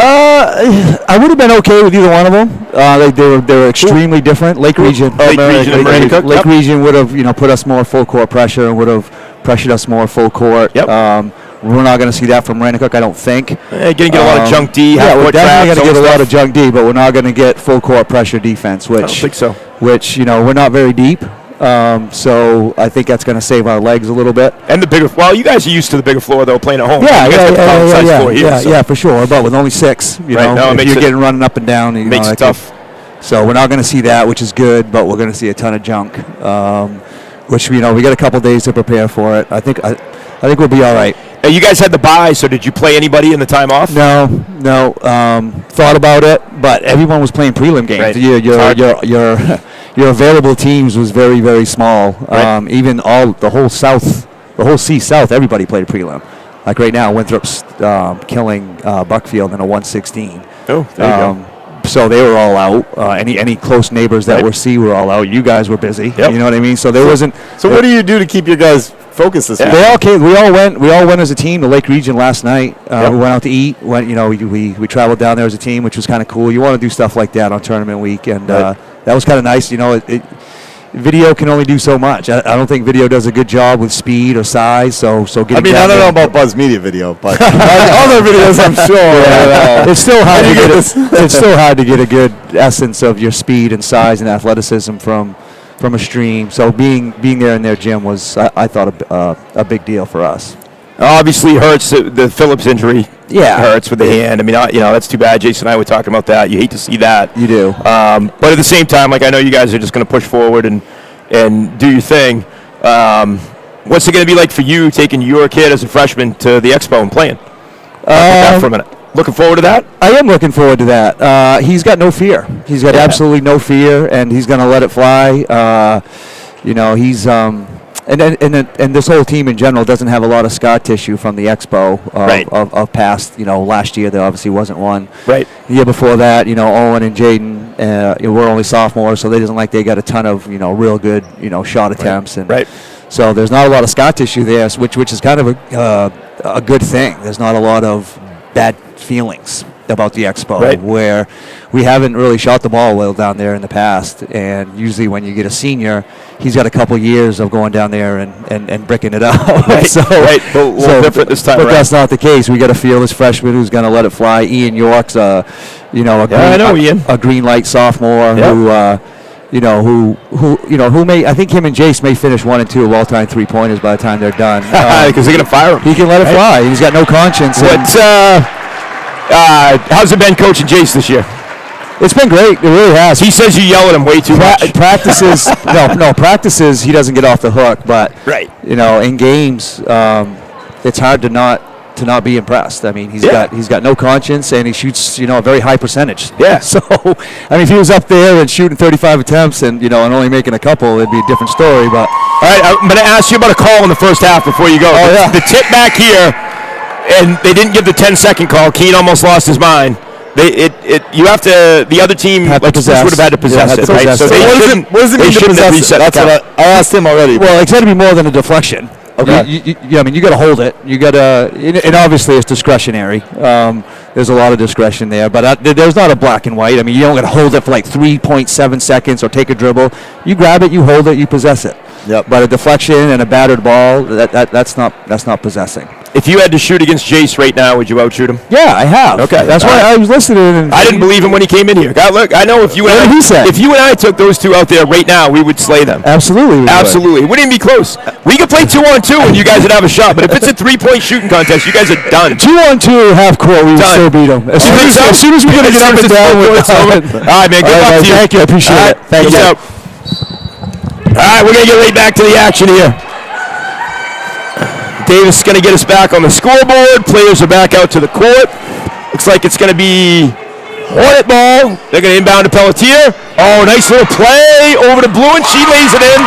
I would have been okay with either one of them. They were extremely different. Lake Region. Lake Region and Marana Cook. Lake Region would have put us more full court pressure and would have pressured us more full court. Yep. We're not going to see that from Marana Cook, I don't think. Going to get a lot of junk D. Yeah, we're definitely going to get a lot of junk. junk D, but we're not going to get full court pressure defense, which I don't think so. Which we're not very deep. So I think that's going to save our legs a little bit. And the bigger. Well, you guys are used to the bigger floor though, playing at home. You guys got the common size floor here, so. Yeah, for sure. But with only 6, Right, no, it if you're getting running up and down, makes it tough. So we're not going to see that, which is good, but we're going to see a ton of junk. Which we got a couple days to prepare for it. I think we'll be all right. You guys had the bye, so did you play anybody in the time off? No. Thought about it, but everyone was playing prelim games. Right. Your available teams was very, very small. Right. Even the whole C South, everybody played a prelim. Like right now, Winthrop's killing Buckfield in a 116. Oh, there you go. So they were all out. Any close neighbors that were C were all out. You guys were busy. Yep. You know what I mean? So there wasn't. So what do you do to keep your guys focused this week? They all came. We all went as a team to Lake Region last night. Yep. We went out to eat. We traveled down there as a team, which was kind of cool. You want to do stuff like that on tournament week, and that was kind of nice. Video can only do so much. I don't think video does a good job with speed or size. So getting. I don't know about Buzz Media video, but other videos, I'm sure. It's still hard to get. It's still hard to get a good essence of your speed and size and athleticism from a stream. So being there in their gym was, I thought, a big deal for us. Obviously hurts. The Phillips injury hurts with the hand. I mean, that's too bad. Jason and I were talking about that. You hate to see that. You do. But at the same time, I know you guys are just going to push forward and do your thing. What's it going to be like for you taking your kid as a freshman to the Expo and playing? For a minute. Looking forward to that? I am looking forward to that. He's got no fear. He's got absolutely no fear, and he's going to let it fly. He's and this whole team in general doesn't have a lot of scar tissue from the Expo of past. Last year there obviously wasn't one. Right. The year before that, Owen and Jaden were only sophomores, so they got a ton of real good shot attempts and. Right. So there's not a lot of scar tissue there, which is kind of a good thing. There's not a lot of bad feelings about the Expo, where we haven't really shot the ball well down there in the past, and usually when you get a senior, he's got a couple years of going down there and bricking it up. But different this time. But that's not the case. We got a fearless freshman who's going to let it fly. Ian York's a green light sophomore who may, I think him and Jace may finish 1 and 2 of all-time 3-pointers by the time they're done. Because they're going to fire him. He can let it fly. He's got no conscience. How's it been coaching Jace this year? It's been great. It really has. He says you yell at him way too much. Practices, he doesn't get off the hook. But in games, it's hard to not be impressed. I mean, he's got no conscience, and he shoots a very high percentage. Yeah. So if he was up there and shooting 35 attempts and and only making a couple, it'd be a different story. But all right, I'm going to ask you about a call in the first half before you go. The tip back here, and they didn't give the 10-second call. Keane almost lost his mind. You have to. The other team would have had to possess it, right? So what does it mean to possess it? That's what I asked him already. Well, it's got to be more than a deflection. Okay. You got to hold it. You got to, and obviously it's discretionary. There's a lot of discretion there, but there's not a black and white. I mean, you don't got to hold it for like 3.7 seconds or take a dribble. You grab it, you hold it, you possess it. Yep. But a deflection and a battered ball, that's not possessing. If you had to shoot against Jace right now, would you outshoot him? Yeah, I have. Okay, that's why I was listening. And I didn't believe him when he came in here. God, look, I know if you and I took those two out there right now, we would slay them. Absolutely, absolutely. It wouldn't even be close. We could play 2-on-2 and you guys would have a shot. But if it's a 3-point shooting contest, you guys are done. 2-on-2 half court, we would still beat them. As soon as we get up and down with it. All right, man. Good luck to you. Thank you. I appreciate it. Thank you. All right, we're going to get right back to the action here. Davis is going to get us back on the scoreboard. Players are back out to the court. Looks like it's going to be Hornet ball. They're going to inbound to Pelletier. Oh, nice little play over to Blue, and she lays it in.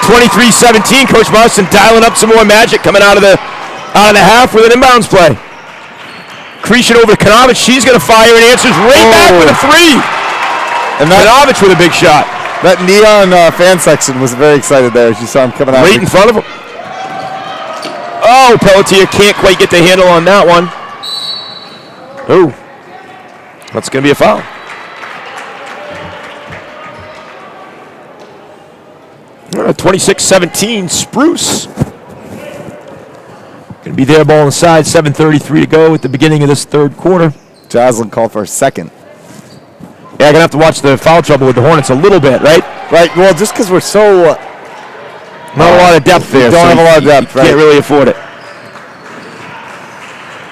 23-17. Coach Marston dialing up some more magic coming out of the half with an inbounds play. Creation over to Kanovich. She's going to fire and answers right back with a three. And Kanovich with a big shot. That neon fan section was very excited there as you saw him coming out. Right in front of him. Oh, Pelletier can't quite get the handle on that one. Oh, that's going to be a foul. All right, 26-17, Spruce. Going to be there, ball on the side, 7:33 to go at the beginning of this third quarter. Joslin called for a second. Yeah, going to have to watch the foul trouble with the Hornets a little bit, right? Right, well, just because we're so... Not a lot of depth there. Don't have a lot of depth, right? Can't really afford it.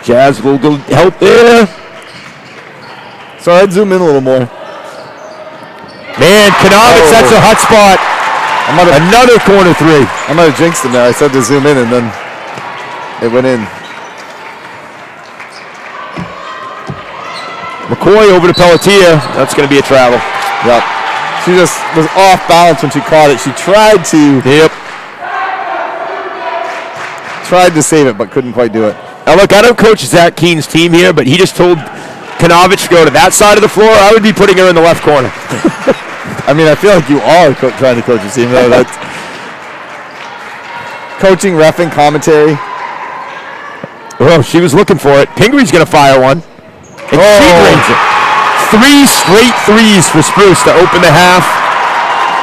Jazz will go help there. So I'd zoom in a little more. Man, Kanovich, that's a hot spot. Another corner three. I might have jinxed him there. I said to zoom in, and then it went in. McCoy over to Pelletier. That's going to be a travel. Yep. She just was off balance when she caught it. She tried to. Yep. Tried to save it, but couldn't quite do it. Now look, I don't coach Zach Keene's team here, but he just told Kanovich to go to that side of the floor. I would be putting her in the left corner. I mean, I feel like you are trying to coach your team. That's coaching, reffing, commentary. Oh, she was looking for it. Pingree's going to fire one. And she drains it. 3 straight threes for Spruce to open the half.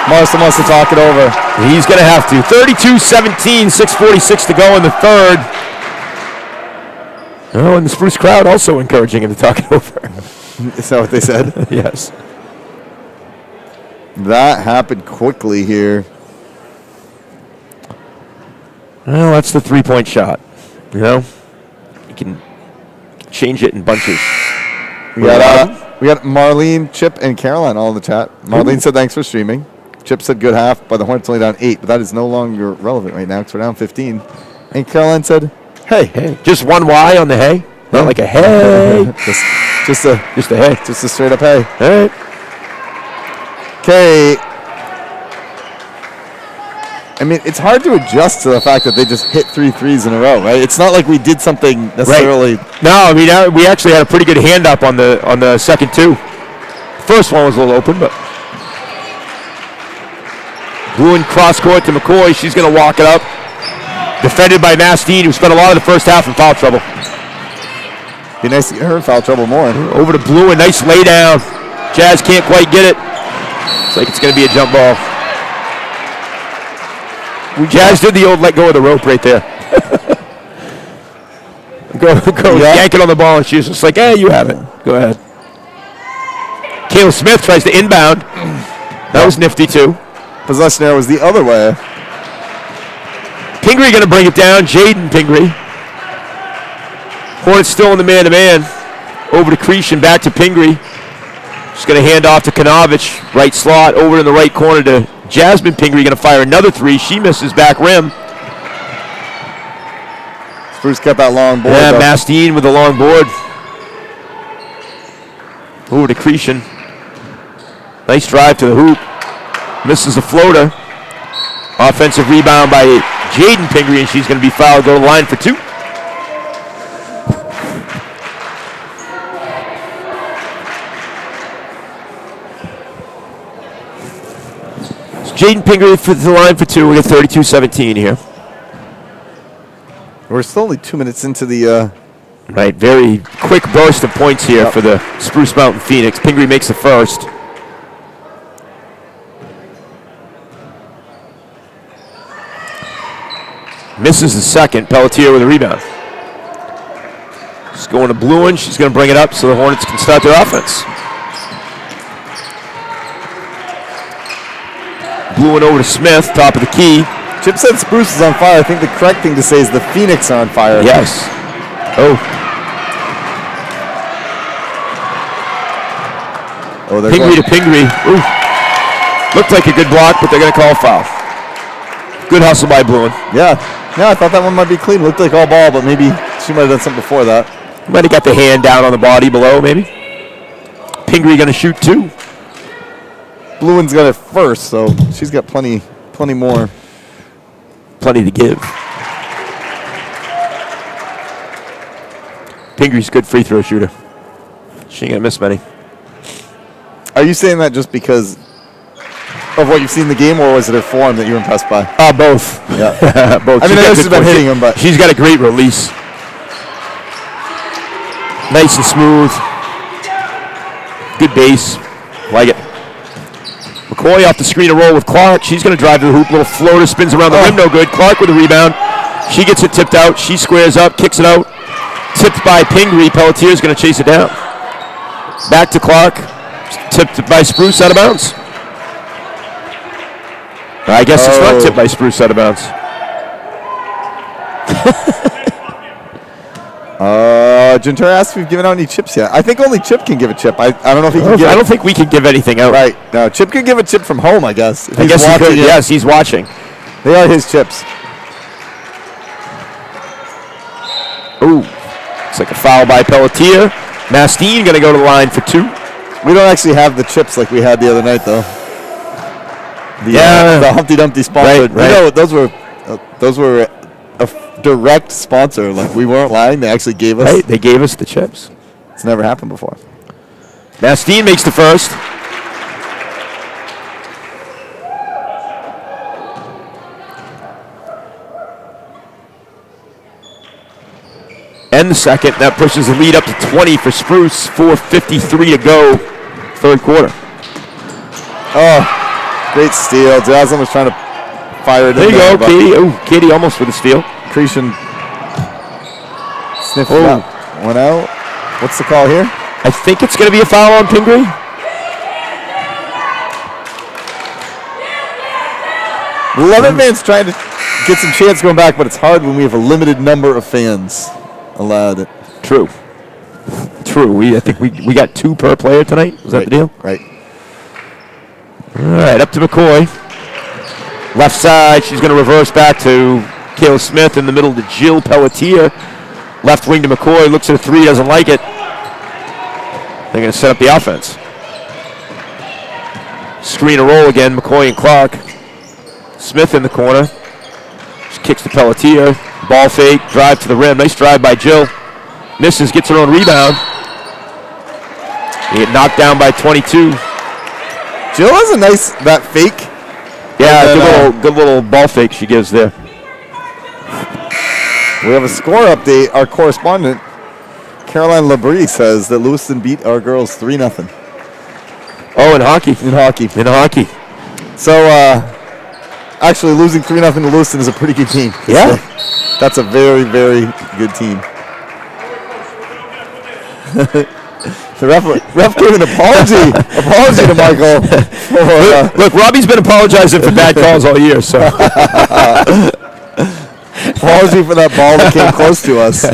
Marston wants to talk it over. He's going to have to. 32-17, 6:46 to go in the third. Oh, and the Spruce crowd also encouraging him to talk it over. Is that what they said? Yes. That happened quickly here. Well, that's the three-point shot. You know? You can change it in bunches. We got Marlene, Chip, and Caroline all in the chat. Marlene said thanks for streaming. Chip said good half, but the Hornets only down 8, but that is no longer relevant right now because we're down 15. And Caroline said, hey. Just one Y on the hey? Not like a hey. just a hey. Just a straight up hey. All right. Okay. I mean, it's hard to adjust to the fact that they just hit 3 threes in a row, right? It's not like we did something necessarily. Right. No, I mean, we actually had a pretty good hand up on the second two. First one was a little open, but Bruin cross court to McCoy. She's going to walk it up. Defended by Mastine, who spent a lot of the first half in foul trouble. Be nice to get her in foul trouble more. Over to Blue, a nice lay down. Jazz can't quite get it. It's like it's going to be a jump ball. Jazz did the old let go of the rope right there. go yank it on the ball, and she's just like, hey, you have it. Go ahead. Kayla Smith tries to inbound. That was nifty, too. Possession error was the other way. Pingree going to bring it down. Jaden Pingree. Hornets still in the man-to-man. Over to Creation, back to Pingree. Just going to hand off to Kanovich. Right slot, over in the right corner to Jasmine Pingree. Going to fire another three. She misses back rim. Spruce got that long board. Yeah, Mastine with the long board. Over to Creation. Nice drive to the hoop. Misses the floater. Offensive rebound by Jaden Pingree, and she's going to be fouled. Go to the line for 2. Jaden Pingree for the line for 2. We got 32-17 here. We're still only 2 minutes into the... Right, very quick burst of points here for the Spruce Mountain Phoenix. Pingree makes the first. Misses the second. Pelletier with a rebound. She's going to Bluen. She's going to bring it up so the Hornets can start their offense. Bluen over to Smith, top of the key. Chip said Spruce is on fire. I think the correct thing to say is the Phoenix are on fire. Yes. Oh, Pingree to Pingree. Ooh. Looked like a good block, but they're going to call a foul. Good hustle by Bluen. Yeah, I thought that one might be clean. Looked like all ball, but maybe she might have done something before that. Might have got the hand down on the body below, maybe. Pingree going to shoot 2. Blue one's got it first, so she's got plenty more. Plenty to give. Pingree's a good free throw shooter. She ain't going to miss many. Are you saying that just because of what you've seen in the game, or was it her form that you're impressed by? Both. Yeah. Both. I mean, I know she's been hitting them, but she's got a great release. Nice and smooth. Good base. Like it. McCoy off the screen to roll with Clark. She's going to drive to the hoop. Little floater spins around the rim. No good. Clark with the rebound. She gets it tipped out. She squares up, kicks it out. Tipped by Pingree. Pelletier's going to chase it down. Back to Clark. Tipped by Spruce out of bounds. I guess it's not tipped by Spruce out of bounds. Gentera asked if we've given out any chips yet. I think only Chip can give a chip. I don't know if he can give. I don't think we can give anything out. Right. No, Chip can give a chip from home, I guess. I guess he could. Yes, he's watching. They are his chips. Ooh. It's like a foul by Pelletier. Mastine going to go to the line for 2. We don't actually have the chips like we had the other night, though. The Humpty Dumpty sponsored. Right. No, those were a direct sponsor. Like, we weren't lying. They actually gave us. Right. They gave us the chips. It's never happened before. Mastine makes the first. And the second. That pushes the lead up to 20 for Spruce. 4:53 to go, third quarter. Oh, great steal. Jasmine was trying to fire it There in you there. go, Katie. Oh, Katie almost with a steal. Cretion sniffed it up. Went out. What's the call here? I think it's going to be a foul on Pingree. The Leavitt fans trying to get some chance going back, but it's hard when we have a limited number of fans allowed. True. I think we got 2 per player tonight. Was that the deal? Right. All right, up to McCoy. Left side, she's going to reverse back to Kayla Smith in the middle to Jill Pelletier. Left wing to McCoy, looks at a 3, doesn't like it. They're going to set up the offense. Screen and roll again, McCoy and Clark. Smith in the corner. She kicks to Pelletier. Ball fake, drive to the rim. Nice drive by Jill. Misses, gets her own rebound. They get knocked down by 22. Jill has that fake. Yeah, good little ball fake she gives there. We have a score update. Our correspondent, Caroline Labrie, says that Lewiston beat our girls 3-0. Oh, in hockey. In hockey. So, actually, losing 3-0 to Lewiston is a pretty good team. Yeah. That's a very, very good team. The ref gave an apology to Michael. Look, Robbie's been apologizing for bad calls all year, so. Apology for that ball that came close to us.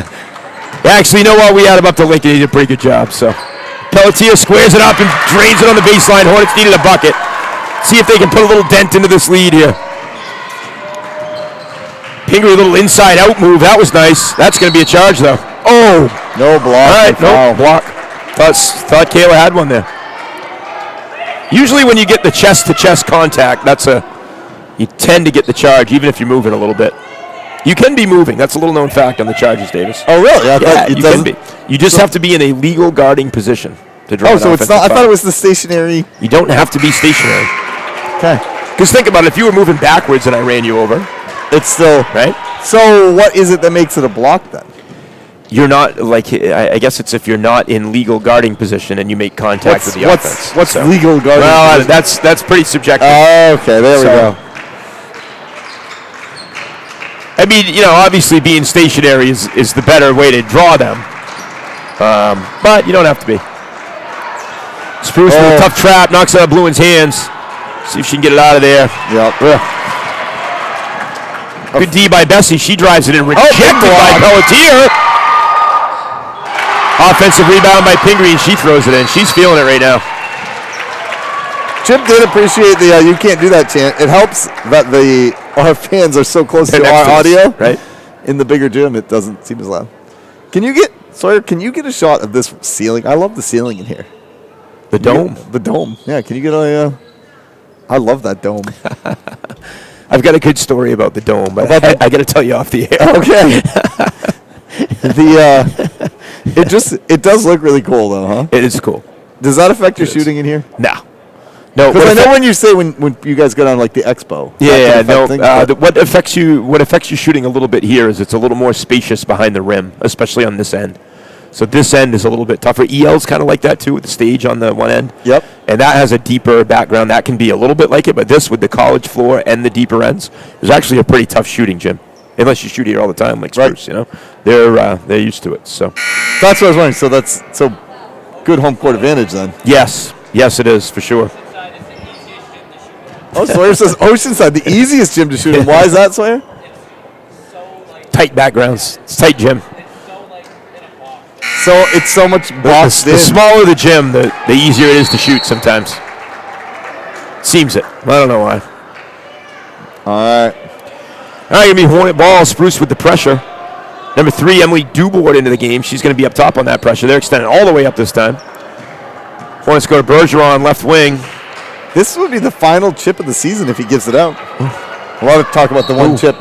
Actually, you know what? We had him up to Lincoln. He did a pretty good job. So Pelletier squares it up and drains it on the baseline. Hornets needed a bucket. See if they can put a little dent into this lead here. Pingree, a little inside-out move. That was nice. That's going to be a charge, though. Oh! No block. All right, no block. Thought Kayla had one there. Usually when you get the chest-to-chest contact, you tend to get the charge, even if you're moving a little bit. You can be moving. That's a little known fact on the charges, Davis. Oh, really? Yeah, you can be. You just have to be in a legal guarding position to draw an so it's not. I thought it was the stationary. You don't have to be stationary. Okay. Because think about it. If you were moving backwards and I ran you over, it's still right. So what is it that makes it a block then? You're not I guess it's if you're not in legal guarding position and you make contact with the offense. What's legal guarding? Well, that's pretty subjective. Okay, there we go. I mean, obviously being stationary is the better way to draw them. But you don't have to be. Spruce with a tough trap, knocks out of Bluen's hands. See if she can get it out of there. Yep. Good D by Bessie. She drives it in. Rejected by Pelletier. Offensive rebound by Pingree, and she throws it in. She's feeling it right now. Chip did appreciate the you can't do that chant. It helps that our fans are so close to our audio. Right. In the bigger gym, it doesn't seem as loud. Can you get a shot of this ceiling? I love the ceiling in here. The dome. The dome. Yeah, can you get a... I love that dome. I've got a good story about the dome, but I got to tell you off the air. Okay. It does look really cool, though, huh? It is cool. Does that affect your shooting in here? No. Because I know when you say when you guys go down like the expo. What affects you shooting a little bit here is it's a little more spacious behind the rim, especially on this end. So this end is a little bit tougher. EL's kind of like that too, with the stage on the one end. Yep. And that has a deeper background. That can be a little bit like it, but this with the college floor and the deeper ends is actually a pretty tough shooting gym. Unless you shoot here all the time, like Spruce, they're used to it. So that's what I was wondering. So that's good home court advantage then. Yes, it is for sure. Oh, Sawyer says Oceanside, the easiest gym to shoot in. Why is that, Sawyer? Tight backgrounds. It's tight gym. So it's so much boxed in. The smaller the gym, the easier it is to shoot sometimes. Seems it. I don't know why. All right, going to be Hornet ball. Spruce with the pressure. Number 3, Emily Dubois into the game. She's going to be up top on that pressure. They're extending all the way up this time. Hornets go to Bergeron, left wing. This would be the final chip of the season if he gives it out. A lot of talk about the one chip.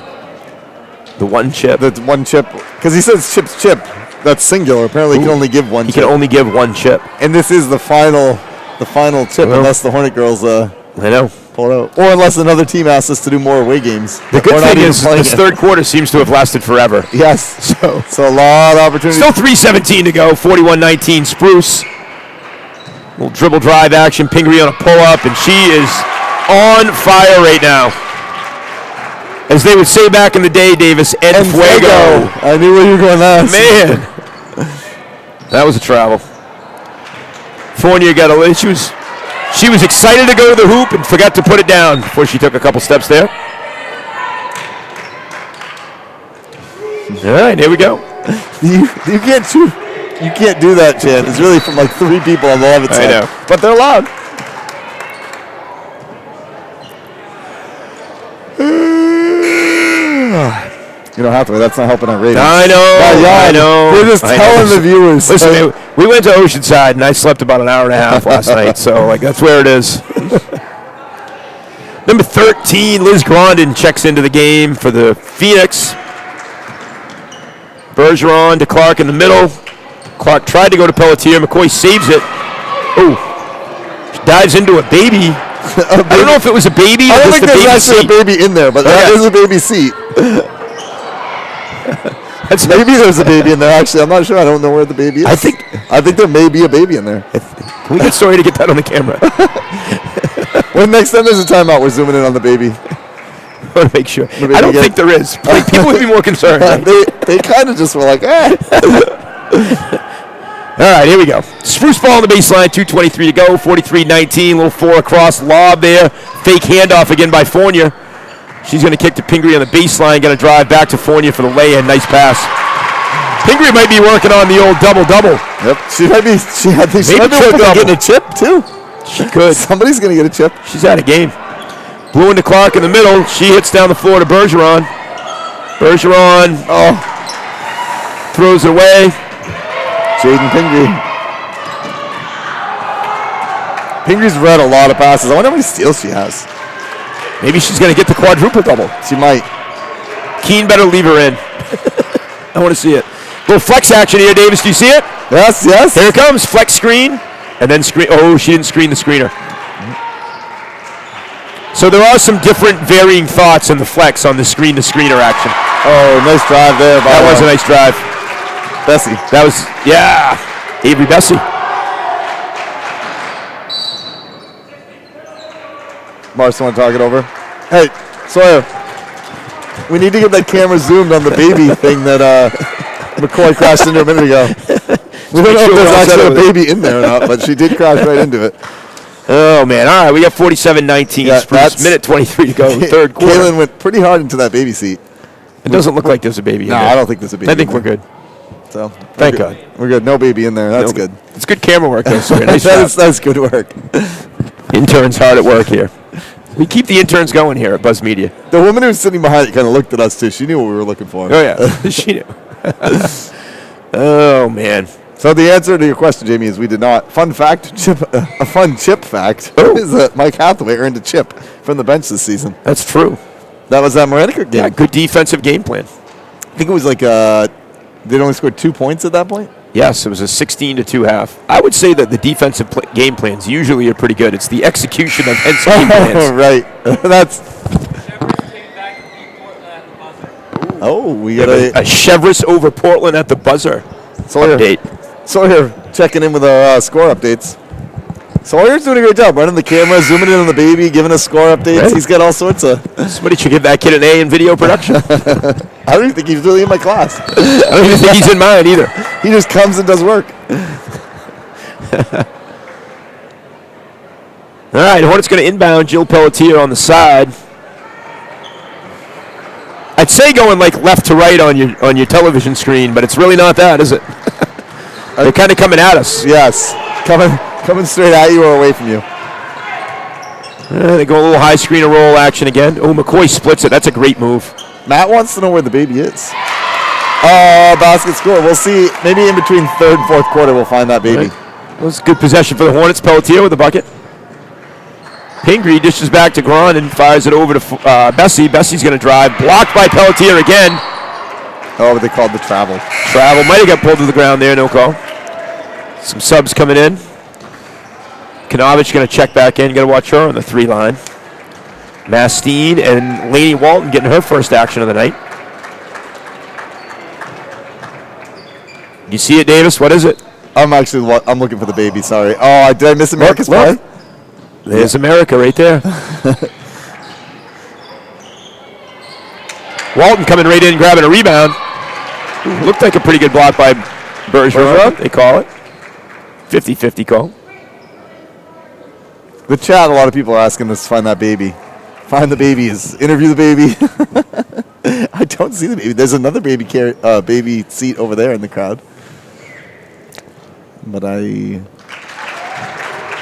The one chip? The one chip. Because he says chip. That's singular. Apparently he can only give one chip. He can only give one chip. And this is the final chip unless the Hornet girls I know. pull it out. Or unless another team asks us to do more away games. The good thing is this third quarter seems to have lasted forever. Yes. So a lot of opportunities. Still 3:17 to go. 41-19 Spruce. Little dribble drive action. Pingree on a pull-up, and she is on fire right now. As they would say back in the day, Davis, en fuego. I knew where you were going last. Man. That was a travel. Fournier got a... She was excited to go to the hoop and forgot to put it down before she took a couple steps there. All right, here we go. You can't shoot. You can't do that, Chan. It's really from like 3 people on the Leavitt side. I know. But they're loud. You don't have to. That's not helping our ratings. I know. We're just telling the viewers. Listen, we went to Oceanside, and I slept about an hour and a half last night, so that's where it is. Number 13, Liz Grondin checks into the game for the Phoenix. Bergeron to Clark in the middle. Clark tried to go to Pelletier. McCoy saves it. Oh, she dives into a baby. I don't know if it was a baby. I don't think there's actually a baby in there, but that is a baby seat. Maybe there's a baby in there. Actually, I'm not sure. I don't know where the baby is. I think there may be a baby in there. Can we get Story to get that on the camera? Well, next time there's a timeout, we're zooming in on the baby. I want to make sure. I don't think there is. Like, people would be more concerned. Right? They kind of just were like, eh. All right, here we go. Spruce ball on the baseline, 2:23 to go, 43-19, little 4 across, lob there. Fake handoff again by Fournier. She's going to kick to Pingree on the baseline, going to drive back to Fournier for the lay-in. Nice pass. Pingree might be working on the old double-double. Yep, she might be getting a chip, too. She could. Somebody's going to get a chip. She's out of game. Blew into Clark in the middle. She hits down the floor to Bergeron. Bergeron throws it away. Jaden Pingree. Pingree's read a lot of passes. I wonder how many steals she has. Maybe she's going to get the quadruple double. She might. Keen better leave her in. I want to see it. Little flex action here, Davis. Do you see it? Yes. Here it comes. Flex screen. And then screen. Oh, she didn't screen the screener. So there are some different varying thoughts in the flex on the screen-to-screener action. Oh, nice drive there. That was a nice drive. Bessie. That was, Avery Bessie. Mars, want to talk it over? Hey, Sawyer, we need to get that camera zoomed on the baby thing that McCoy crashed into a minute ago. We don't know if there's actually a baby in there or not, but she did crash right into it. Oh, man. All right, we got 47-19. Yeah, Spruce, minute 23 to go, third quarter. Kaylin went pretty hard into that baby seat. It doesn't look like there's a baby in there. No, I don't think there's a baby. I think we're good. So Thank God. We're good. No baby in there. That's good. It's good camera work, though. Sorry. Nice that's good work. Interns hard at work here. We keep the interns going here at Buzz Media. The woman who was sitting behind it kind of looked at us, too. She knew what we were looking for. Oh, yeah. She knew. Oh, man. So So the answer to your question, Jamie, is we did not. Fun fact, a fun chip fact is that Mike Hathaway earned a chip from the bench this season. That's true. That was that Morenica game. Yeah, good defensive game plan. I think it was like they'd only scored 2 points at that point. Yes, it was a 16-2 half. I would say that the defensive game plans usually are pretty good. It's the execution of head game plans. Right. That's. Oh, we got a Chevrolet over Portland at the buzzer. Sawyer. Update. Sawyer checking in with our score updates. Sawyer's doing a great job running the camera, zooming in on the baby, giving us score updates. Right. He's got all sorts of. Somebody should give that kid an A in video production. I don't even think he's really in my class. I don't even think he's in mine either. He just comes and does work. All right, Hornets going to inbound. Jill Pelletier on the side. I'd say going like left to right on your television screen, but it's really not that, is it? They're kind of coming at us. Yes, coming straight at you or away from you. They go a little high screen and roll action again. Oh, McCoy splits it. That's a great move. Matt wants to know where the baby is. Basket score. We'll see. Maybe in between third and fourth quarter, we'll find that baby. Right. That was good possession for the Hornets. Pelletier with the bucket. Pingree dishes back to Gron and fires it over to Bessie. Bessie's going to drive. Blocked by Pelletier again. Oh, but they called the travel. Travel might have got pulled to the ground there. No call. Some subs coming in. Kanovich going to check back in. Got to watch her on the 3 line. Mastine and Lainey Walton getting her first action of the night. You see it, Davis? What is it? I'm looking for the baby. Sorry. Oh, did I miss America's play? There's America right there. Walton coming right in, grabbing a rebound. Looked like a pretty good block by Bergeron. They call it. 50-50 call. The chat, a lot of people are asking us to find that baby. Find the baby is interview the baby. I don't see the baby. There's another baby seat over there in the crowd. But I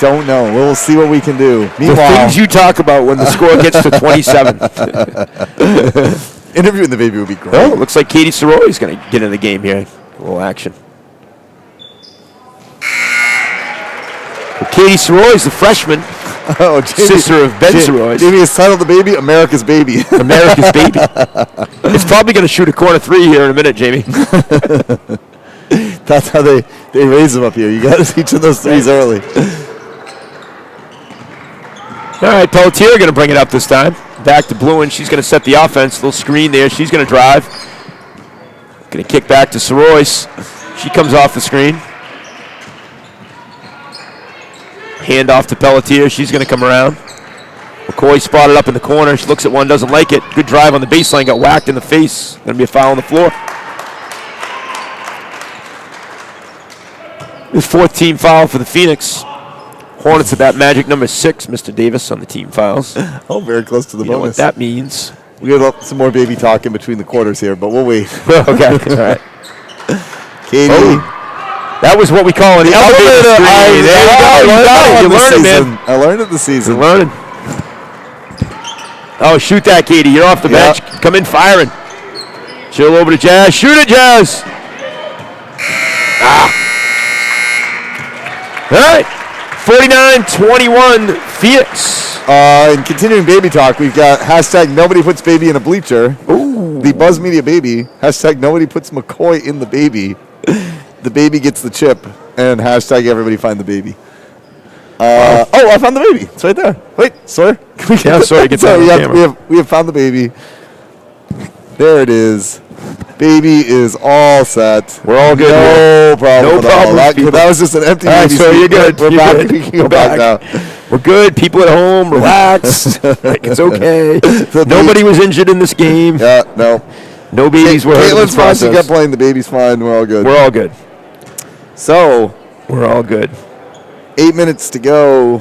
don't know. We'll see what we can do. Meanwhile, the things you talk about when the score gets to 27. Interviewing the baby would be great. Oh, it looks like Katie Soroy is going to get in the game here. A little action. Well, Katie Soroy is the freshman. Oh, Jamie, sister of Ben Soroy. Jamie has titled the baby America's Baby. America's Baby. It's probably going to shoot a corner 3 here in a minute, Jamie. That's how they raise them up here. You got to teach them those threes early. All right, Pelletier going to bring it up this time. Back to Bluen. She's going to set the offense. Little screen there. She's going to drive. Going to kick back to Soroyce. She comes off the screen. Hand off to Pelletier. She's going to come around. McCoy spotted up in the corner. She looks at one, doesn't like it. Good drive on the baseline. Got whacked in the face. Going to be a foul on the floor. The 4th team foul for the Phoenix. Hornets at that magic number 6, Mr. Davis, on the team fouls. Oh, very close to the bonus. You know what that means. We got some more baby talk in between the quarters here, but we'll wait. Okay, all right. Katie. Oh. That was what we call an elevator screen. There you go. You learned it, man. I learned it this season. You're learning. Oh, shoot that, Katie. You're off the bench. Come in firing. Chill over to Jazz. Shoot it, Jazz. All right. 49-21 Phoenix. And continuing baby talk, we've got hashtag nobody puts baby in a bleacher. Ooh. The Buzz Media baby. Hashtag nobody puts McCoy in the baby. The baby gets the chip. And hashtag everybody find the baby. Oh, I found the baby. It's right there. Wait, Sawyer. Sorry, get that on camera. We have found the baby. There it is. Baby is all set. We're all good. No problem. No problem. That was just an empty baby. So you're good. We're back. We can go back now. We're good. People at home, relax. It's okay. Nobody was injured in this game. Yeah, no. No babies were hurt in this process. Caitlin's fine. She kept playing. The baby's fine. We're all good. We're all good. So. We're all good. 8 minutes to go.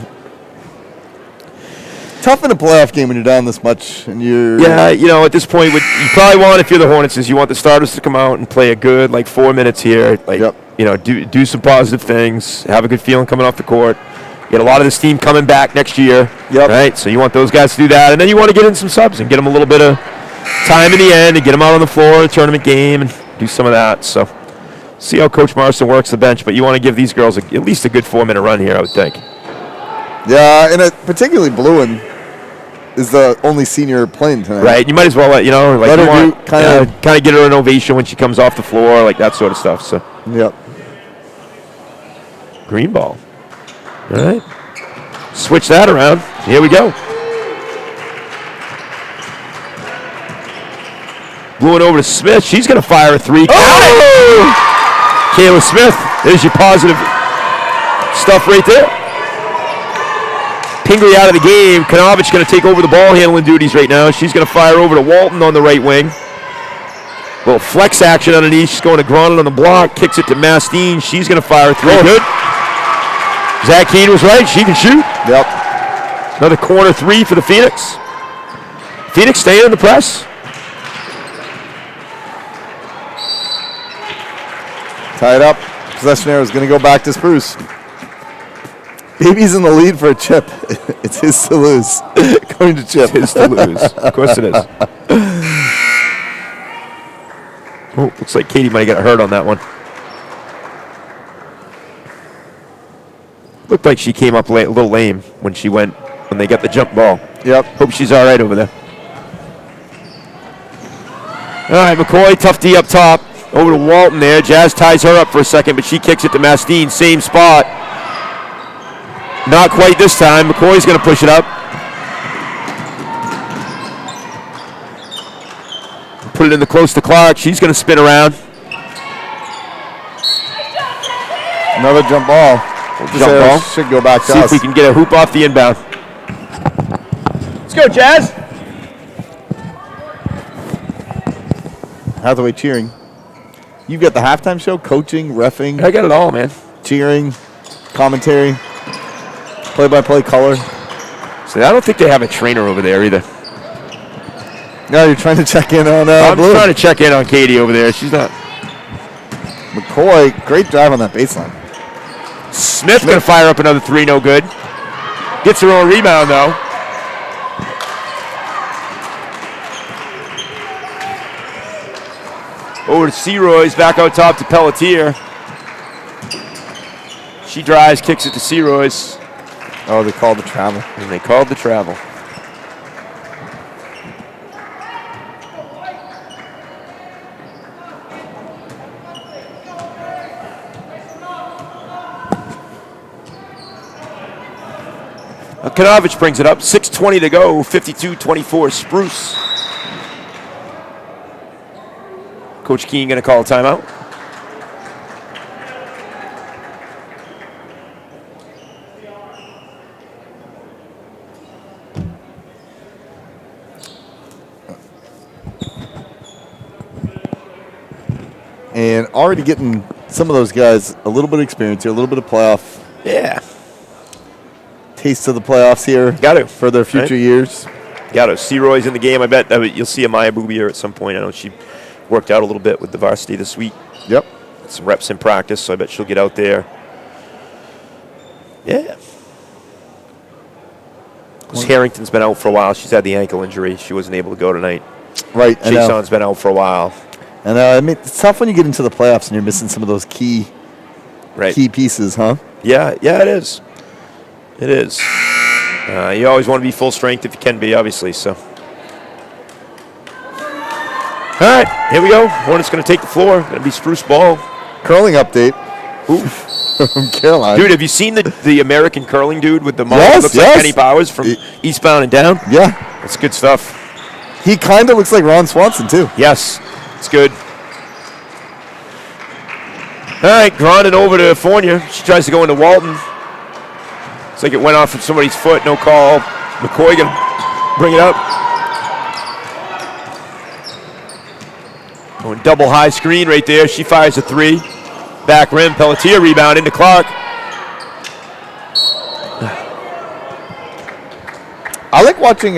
Tough in a playoff game when you're down this much, and you're. Yeah, you know, at this point, what you probably want if you're the Hornets is you want the starters to come out and play a good 4 minutes here. You know, do some positive things, have a good feeling coming off the court. Get a lot of this team coming back next year. Yep. Right. So you want those guys to do that, and then you want to get in some subs and get them a little bit of time in the end and get them out on the floor in a tournament game and do some of that. So See how Coach Marston works the bench, but you want to give these girls at least a good 4-minute run here, I would think. Yeah, and particularly Bluin is the only senior playing tonight. Right. You might as well let her kind of get her an ovation when she comes off the floor, like that sort of stuff. So. Yep. Green ball. All right. Switch that around. Here we go. Blew it over to Smith. She's going to fire a 3. Oh! Kayla Smith. There's your positive stuff right there. Pingree out of the game. Kanovich going to take over the ball handling duties right now. She's going to fire over to Walton on the right wing. Little flex action underneath. She's going to Gronin on the block. Kicks it to Mastine. She's going to fire a 3. Good. Zach Keane was right. She can shoot. Yep. Another corner 3 for the Phoenix. Phoenix staying in the press. Tied up. Possession arrow is going to go back to Spruce. Baby's in the lead for a chip. It's his to lose. Going to chip. It's his to lose. Of course it is. Oh, looks like Katie might get hurt on that one. Looked like she came up a little lame when they got the jump ball. Yep. Hope she's all right over there. All right, McCoy, tough D up top. Over to Walton there. Jazz ties her up for a second, but she kicks it to Mastine. Same spot. Not quite this time. McCoy's going to push it up. Put it in the close to Clark. She's going to spin around. Another jump ball. Jump ball. Should go back to See us. if we can get a hoop off the inbound. Let's go, Jazz. Hathaway cheering. You've got the halftime show, coaching, reffing. I got it all, man. Cheering, commentary, play-by-play color. So I don't think they have a trainer over there either. No, you're trying to check in on I'm Blue. trying to check in on Katie over there. She's not. McCoy, great drive on that baseline. Smith going to fire up another 3, no good. Gets her own rebound, though. Over to Seroy's, back out top to Pelletier. She drives, kicks it to Seroy's. Oh, they called the travel. And they called the travel. Kanovich brings it up. 6:20 to go. 52-24 Spruce. Coach Keene going to call a timeout. And already getting some of those guys a little bit of experience here, a little bit of playoff. Yeah. Taste of the playoffs here. Got to. For their future years. Got to. Seroy's in the game. I bet you'll see Amaya Boubier at some point. I know she worked out a little bit with the varsity this week. Yep. Some reps in practice, so I bet she'll get out there. Yeah. Because Harrington's been out for a while. She's had the ankle injury. She wasn't able to go tonight. Right. Jason's been out for a while. And I mean, it's tough when you get into the playoffs and you're missing some of those key pieces, huh? Yeah, it is. It is. You always want to be full strength if you can be, obviously. So. All right, here we go. Hornets going to take the floor. Going to be Spruce ball. Curling update. Oof. From Caroline. Dude, have you seen the American curling dude with the model? Yes, Looks like Kenny Powers from Eastbound and Down? Yeah. That's good stuff. He kind of looks like Ron Swanson, too. Yes, it's good. All right, Gronin over to Fournier. She tries to go into Walton. It's like it went off of somebody's foot. No call. McCoy going to bring it up. Going double high screen right there. She fires a 3. Back rim. Pelletier rebound into Clark. I like watching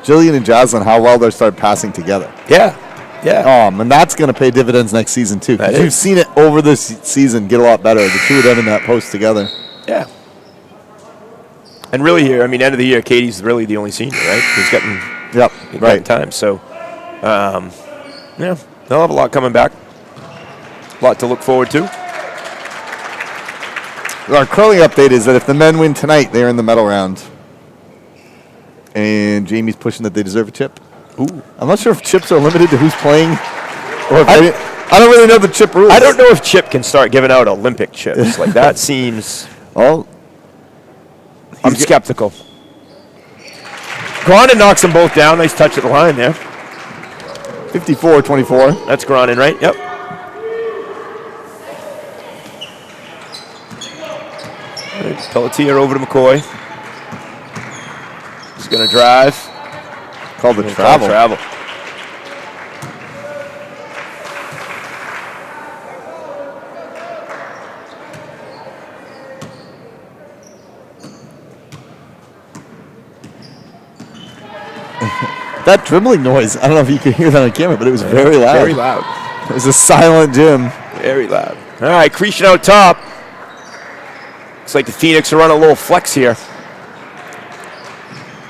Jillian and Jaslyn, how well they start passing together. Yeah. And that's going to pay dividends next season, too. Because you've seen it over this season get a lot better. The two of them in that post together. Yeah. And really here, I mean, end of the year, Katie's really the only senior, right? Who's getting time. So, yeah, they'll have a lot coming back. A lot to look forward to. Our curling update is that if the men win tonight, they're in the medal round. And Jamie's pushing that they deserve a chip. Ooh. I'm not sure if chips are limited to who's playing. Or if I don't really know the chip rules. I don't know if Chip can start giving out Olympic chips. Like, that seems... Well, I'm skeptical. Gronin knocks them both down. Nice touch at the line there. 54-24. That's Gronin, right? Yep. Pelletier over to McCoy. He's going to drive. Called the travel. That dribbling noise, I don't know if you could hear that on camera, but it was very loud. Very loud. It was a silent gym. Very loud. All right, Creation out top. Looks like the Phoenix are on a little flex here.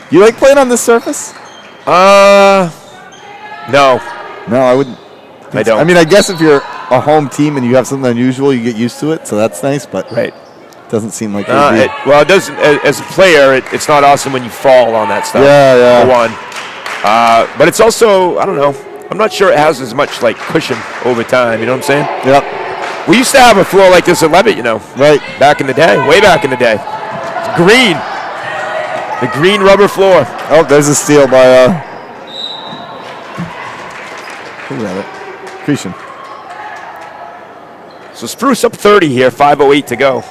You like playing on this surface? No. No, I wouldn't. I don't. I mean, I guess if you're a home team and you have something unusual, you get used to it, so that's nice, but Right. it doesn't seem like It doesn't. As a player, it's not awesome when you fall on that stuff. Yeah. For one. But it's also, I don't know. I'm not sure it has as much like cushion over time. You know what I'm saying? Yep. We used to have a floor like this at Leavitt, you know. Right. Back in the day. Way back in the day. It's green. The green rubber floor. Oh, there's a steal by who got it? Creation. So Spruce up 30 here, 5:08 to go.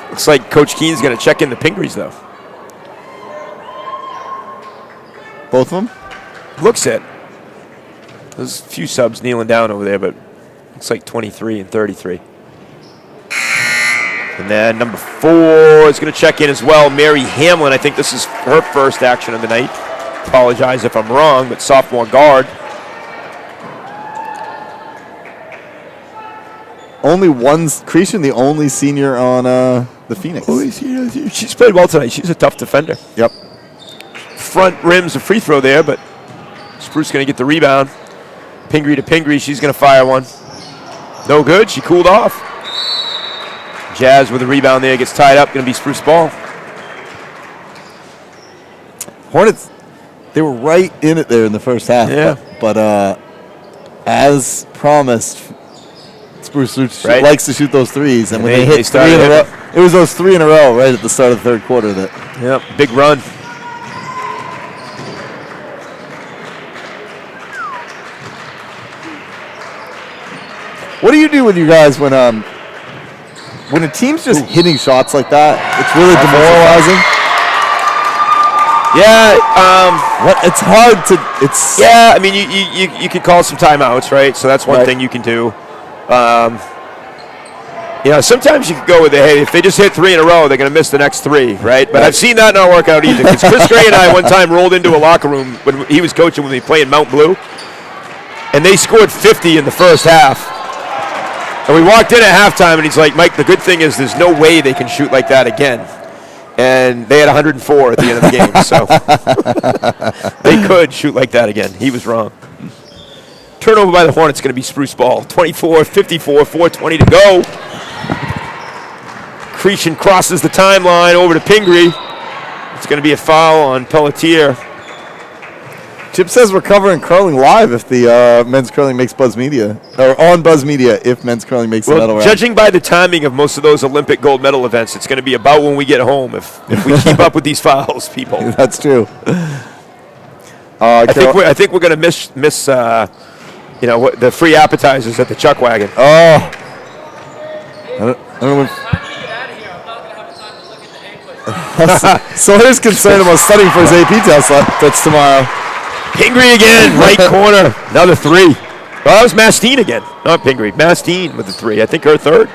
Looks like Coach Keene's going to check in the Pingreys, though. Both of them? Looks it. There's a few subs kneeling down over there, but looks like 23 and 33. And then number 4 is going to check in as well. Mary Hamlin. I think this is her first action of the night. Apologize if I'm wrong, but sophomore guard. Only one Creation, the only senior on the Phoenix. She's played well tonight. She's a tough defender. Yep. Front rim's a free throw there, but Spruce going to get the rebound. Pingree to Pingree. She's going to fire one. No good. She cooled off. Jazz with a rebound there. Gets tied up. Going to be Spruce ball. Hornets, they were right in it there in the first half. Yeah. But as promised, Spruce likes to shoot those threes. And when they hit 3 in a row, it was those 3 in a row right at the start of the third quarter. Yep. Big run. What do you do with you guys when a team's just hitting shots like that? It's really demoralizing. Yeah, it's hard to. Yeah, I mean, you could call some timeouts, right? So that's one thing you can do. Sometimes you could go with hey, if they just hit 3 in a row, they're going to miss the next 3, right? But I've seen that not work out either. Because Chris Gray and I one time rolled into a locker room when he was coaching with me playing Mount Blue, and they scored 50 in the first half. And we walked in at halftime, and he's like, Mike, the good thing is there's no way they can shoot like that again. And they had 104 at the end of the game, so they could shoot like that again. He was wrong. Turnover by the Hornets going to be Spruce ball. 24-54, 4:20 to go. Creation crosses the timeline over to Pingree. It's going to be a foul on Pelletier. Chip says we're covering curling live if the men's curling makes Buzz Media, or on Buzz Media if men's curling makes the medal round. Judging by the timing of most of those Olympic gold medal events, it's going to be about when we get home if we keep up with these fouls, people. That's true. I think we're going to miss the free appetizers at the Chuck Wagon. Oh. I don't know if Sawyer's concerned about studying for his AP test that's tomorrow. Pingree again, right corner. Another 3. Well, that was Mastine again. Not Pingree. Mastine with the 3. I think her third.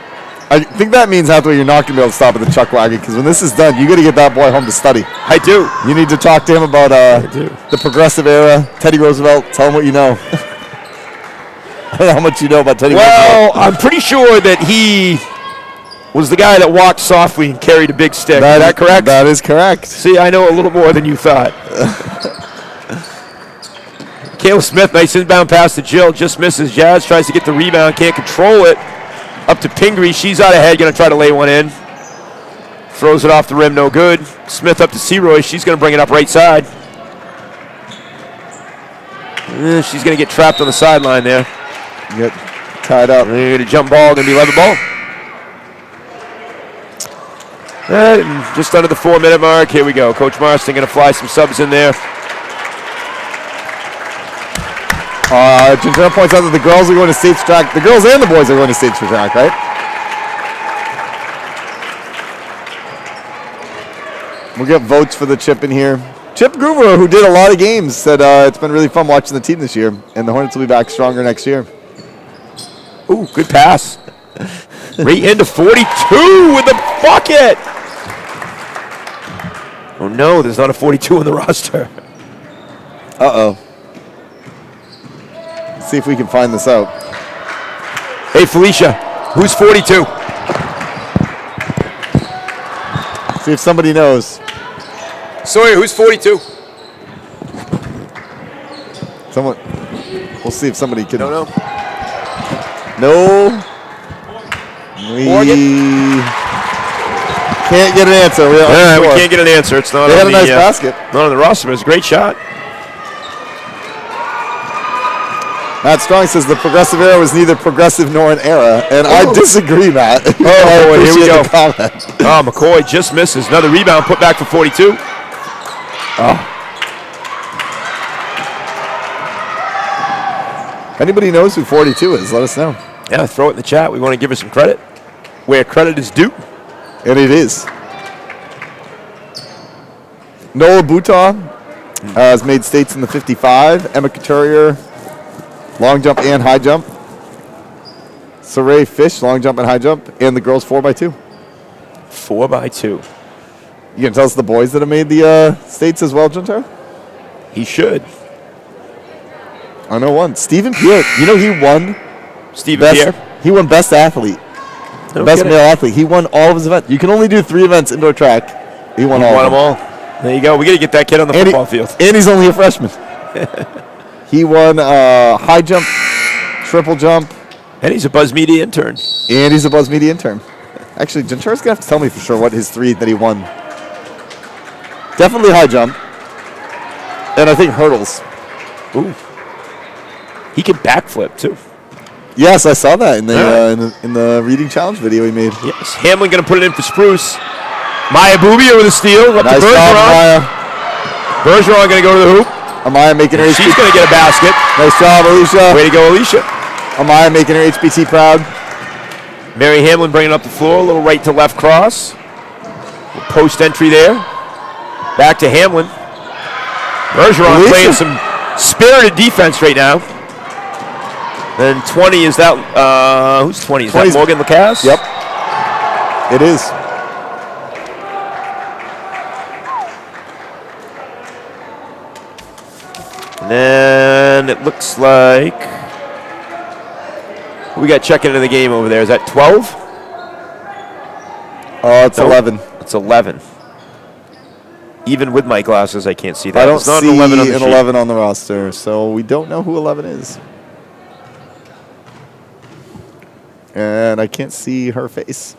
I think that means after you're not going to be able to stop at the Chuck Wagon because when this is done, you got to get that boy home to study. I do. You need to talk to him about the progressive era, Teddy Roosevelt. Tell him what you know. I don't know how much you know about Teddy Roosevelt. Well, I'm pretty sure that he was the guy that walked softly and carried a big stick. Is that correct? That is correct. See, I know a little more than you thought. Kayla Smith, nice inbound pass to Jill. Just misses. Jazz tries to get the rebound. Can't control it. Up to Pingree. She's out ahead. Going to try to lay one in. Throws it off the rim. No good. Smith up to Seroy. She's going to bring it up right side. She's going to get trapped on the sideline there. Get tied up. The jump ball. Going to be 11 ball. Just under the 4-minute mark. Here we go. Coach Marston going to fly some subs in there. Gentera points out that the girls are going to states track. The girls and the boys are going to states for track, right? We'll get votes for the chip in here. Chip Groover, who did a lot of games, said it's been really fun watching the team this year, and the Hornets will be back stronger next year. Ooh, good pass. Right into 42 with the bucket. Oh no, there's not a 42 on the roster. Uh-oh. Let's see if we can find this out. Hey Felicia, who's 42? See if somebody knows. Sawyer, who's 42? Someone. We'll see if somebody can. No. No. We can't get an answer. We can't get an answer. It's not. They had a nice basket. Not on the roster, but it's a great shot. Matt Strong says the progressive era was neither progressive nor an era, and I disagree, Matt. Boy, here we go. Oh, McCoy just misses. Another rebound put back for 42. If anybody knows who 42 is, let us know. Yeah, throw it in the chat. We want to give her some credit where credit is due. And it is. Noah Buta has made states in the 55. Emma Couturier, long jump and high jump. Saray Fish, long jump and high jump. And the girls 4x2. 4x2. You can tell us the boys that have made the states as well, Juntar? He should. I know one. Stephen Pierre. You know he won. Stephen Pierre? He won best athlete. Best male athlete. He won all of his events. You can only do 3 events indoor track. He won all of them. All. There you go. We got to get that kid on the football field. And he's only a freshman. He won high jump, triple jump. And he's a Buzz Media intern. Actually, Gentura's going to have to tell me for sure what his 3 that he won. Definitely high jump. And I think hurdles. Ooh. He can backflip, too. Yes, I saw that in the reading challenge video he made. Yes. Hamlin going to put it in for Spruce. Maya Bubia with a steal. Up nice to Bergeron. job, Maya. Bergeron going to go to the hoop. Amaya making her She's going to get a basket. Nice job, Alicia. Way to go, Alicia. Amaya making her HBT proud. Mary Hamlin bringing up the floor. A little right to left cross. Post entry there. Back to Hamlin. Bergeron playing some spirited defense right now. Then 20 is that, who's 20? Is that Morgan Lacasse? Yep. It is. And then it looks like we got checking into the game over there. Is that 12? It's 11. It's 11. Even with my glasses, I can't see that. I don't it's not see an 11 on the an sheet. 11 on the roster, so we don't know who 11 is. And I can't see her face.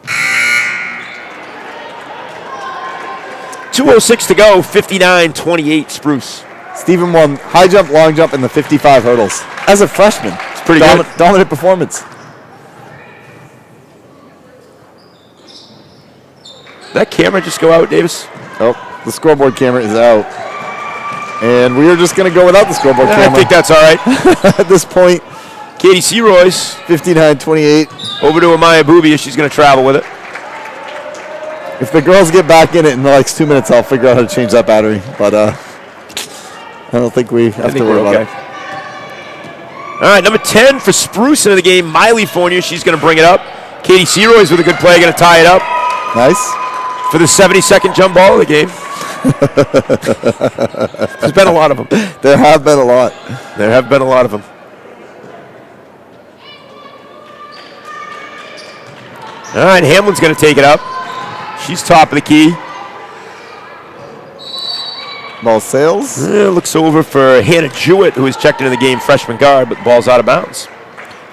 2:06 to go, 59-28 Spruce. Stephen won high jump, long jump, and the 55 hurdles. As a freshman. It's pretty good. Dominant performance. That camera just go out, Davis? Oh, the scoreboard camera is out. And we are just going to go without the scoreboard camera. I think that's all right. At this point, Katie Seroy's 59-28. over to Amaya Bubia. She's going to travel with it. If the girls get back in it in the next 2 minutes, I'll figure out how to change that battery. But I don't think we have to worry about it. All right, number 10 for Spruce into the game. Miley Fournier, she's going to bring it up. Katie Seroy's with a good play, going to tie it up. Nice. For the 72nd jump ball of the game. There's been a lot of them. There have been a lot. There have been a lot of them. All right, Hamlin's going to take it up. She's top of the key. Ball sails. Looks over for Hannah Jewett, who is checked into the game, freshman guard, but the ball's out of bounds.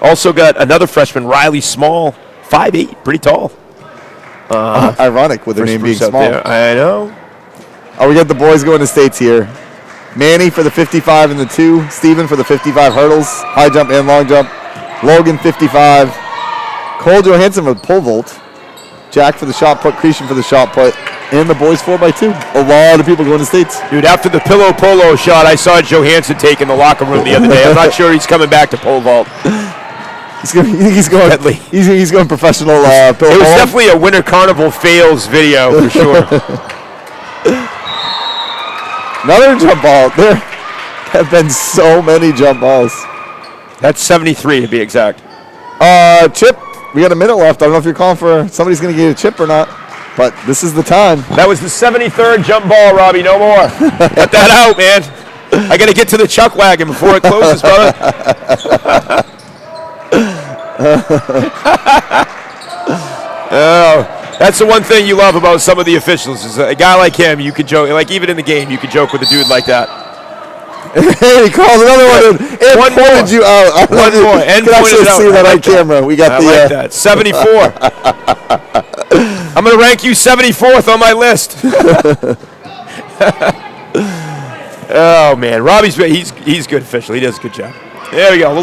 Also got another freshman, Riley Small, 5'8", pretty tall. Ironic with her name being Spruce small. there. I know. Oh, we got the boys going to states here. Manny for the 55 and the 2. Steven for the 55 hurdles, high jump and long jump. Logan 55. Cole Johansson for the pole vault. Jack for the shot put. Cretion for the shot put. And the boys 4x2. A lot of people going to states. Dude, after the pillow polo shot, I saw Johansson take in the locker room the other day. I'm not sure he's coming back to pole vault. He's going professional pillow It was definitely a Winter Carnival fails video for sure. Another jump ball. There have been so many jump balls. That's 73 to be exact. Chip, we got a minute left. I don't know if you're calling for somebody's going to get a chip or not, but this is the time. That was the 73rd jump ball, Robbie. No more. Cut that out, man. I got to get to the chuck wagon before it closes, brother. Oh, that's the one thing you love about some of the officials is a guy like him. You could joke, like even in the game, you could joke with a dude like that. He calls another one. And One pointed more. you out. One more. And you can pointed actually it out. see that I on like camera. We got I the. like that. 74. I'm going to rank you 74th on my list. Oh man, he's good official. He does a good job. There we go.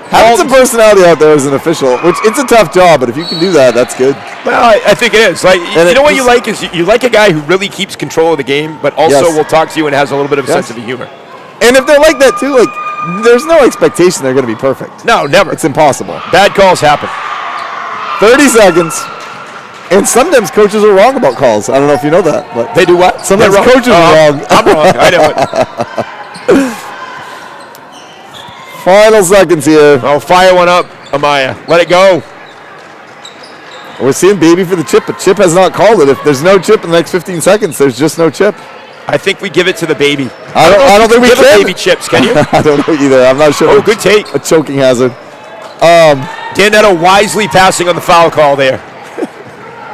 Having some personality out there as an official, which it's a tough job, but if you can do that, that's good. Well, I think it is. Like, And you know what it's- you like is you like a guy who really keeps control of the game, but also Yes. will talk to you and has a little bit of a Yes. sense of humor. And if they're like that too, like there's no expectation they're going to be perfect. No, never. It's impossible. Bad calls happen. 30 seconds. And sometimes coaches are wrong about calls. I don't know if you know that, but They do what? sometimes They're wrong. coaches are wrong. I'm wrong. I know it. Final seconds here. Oh, fire one up, Amaya. Let it go. We're seeing baby for the chip, but Chip has not called it. If there's no chip in the next 15 seconds, there's just no chip. I think we give it to the baby. I don't think we give can. a baby chips, can you? I don't know either. I'm not sure. Oh, good take. A choking hazard. Dan Netto wisely passing on the foul call there.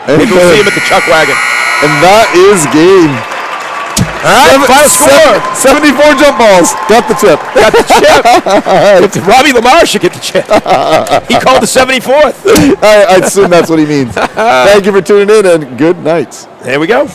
Maybe we'll see him at the chuck wagon. And that is game. All right, final score. 74 jump balls. Got the chip. Got the chip. Robbie Lamar should get the chip. He called the 74th. I assume that's what he means. Thank you for tuning in, and good night. There we go.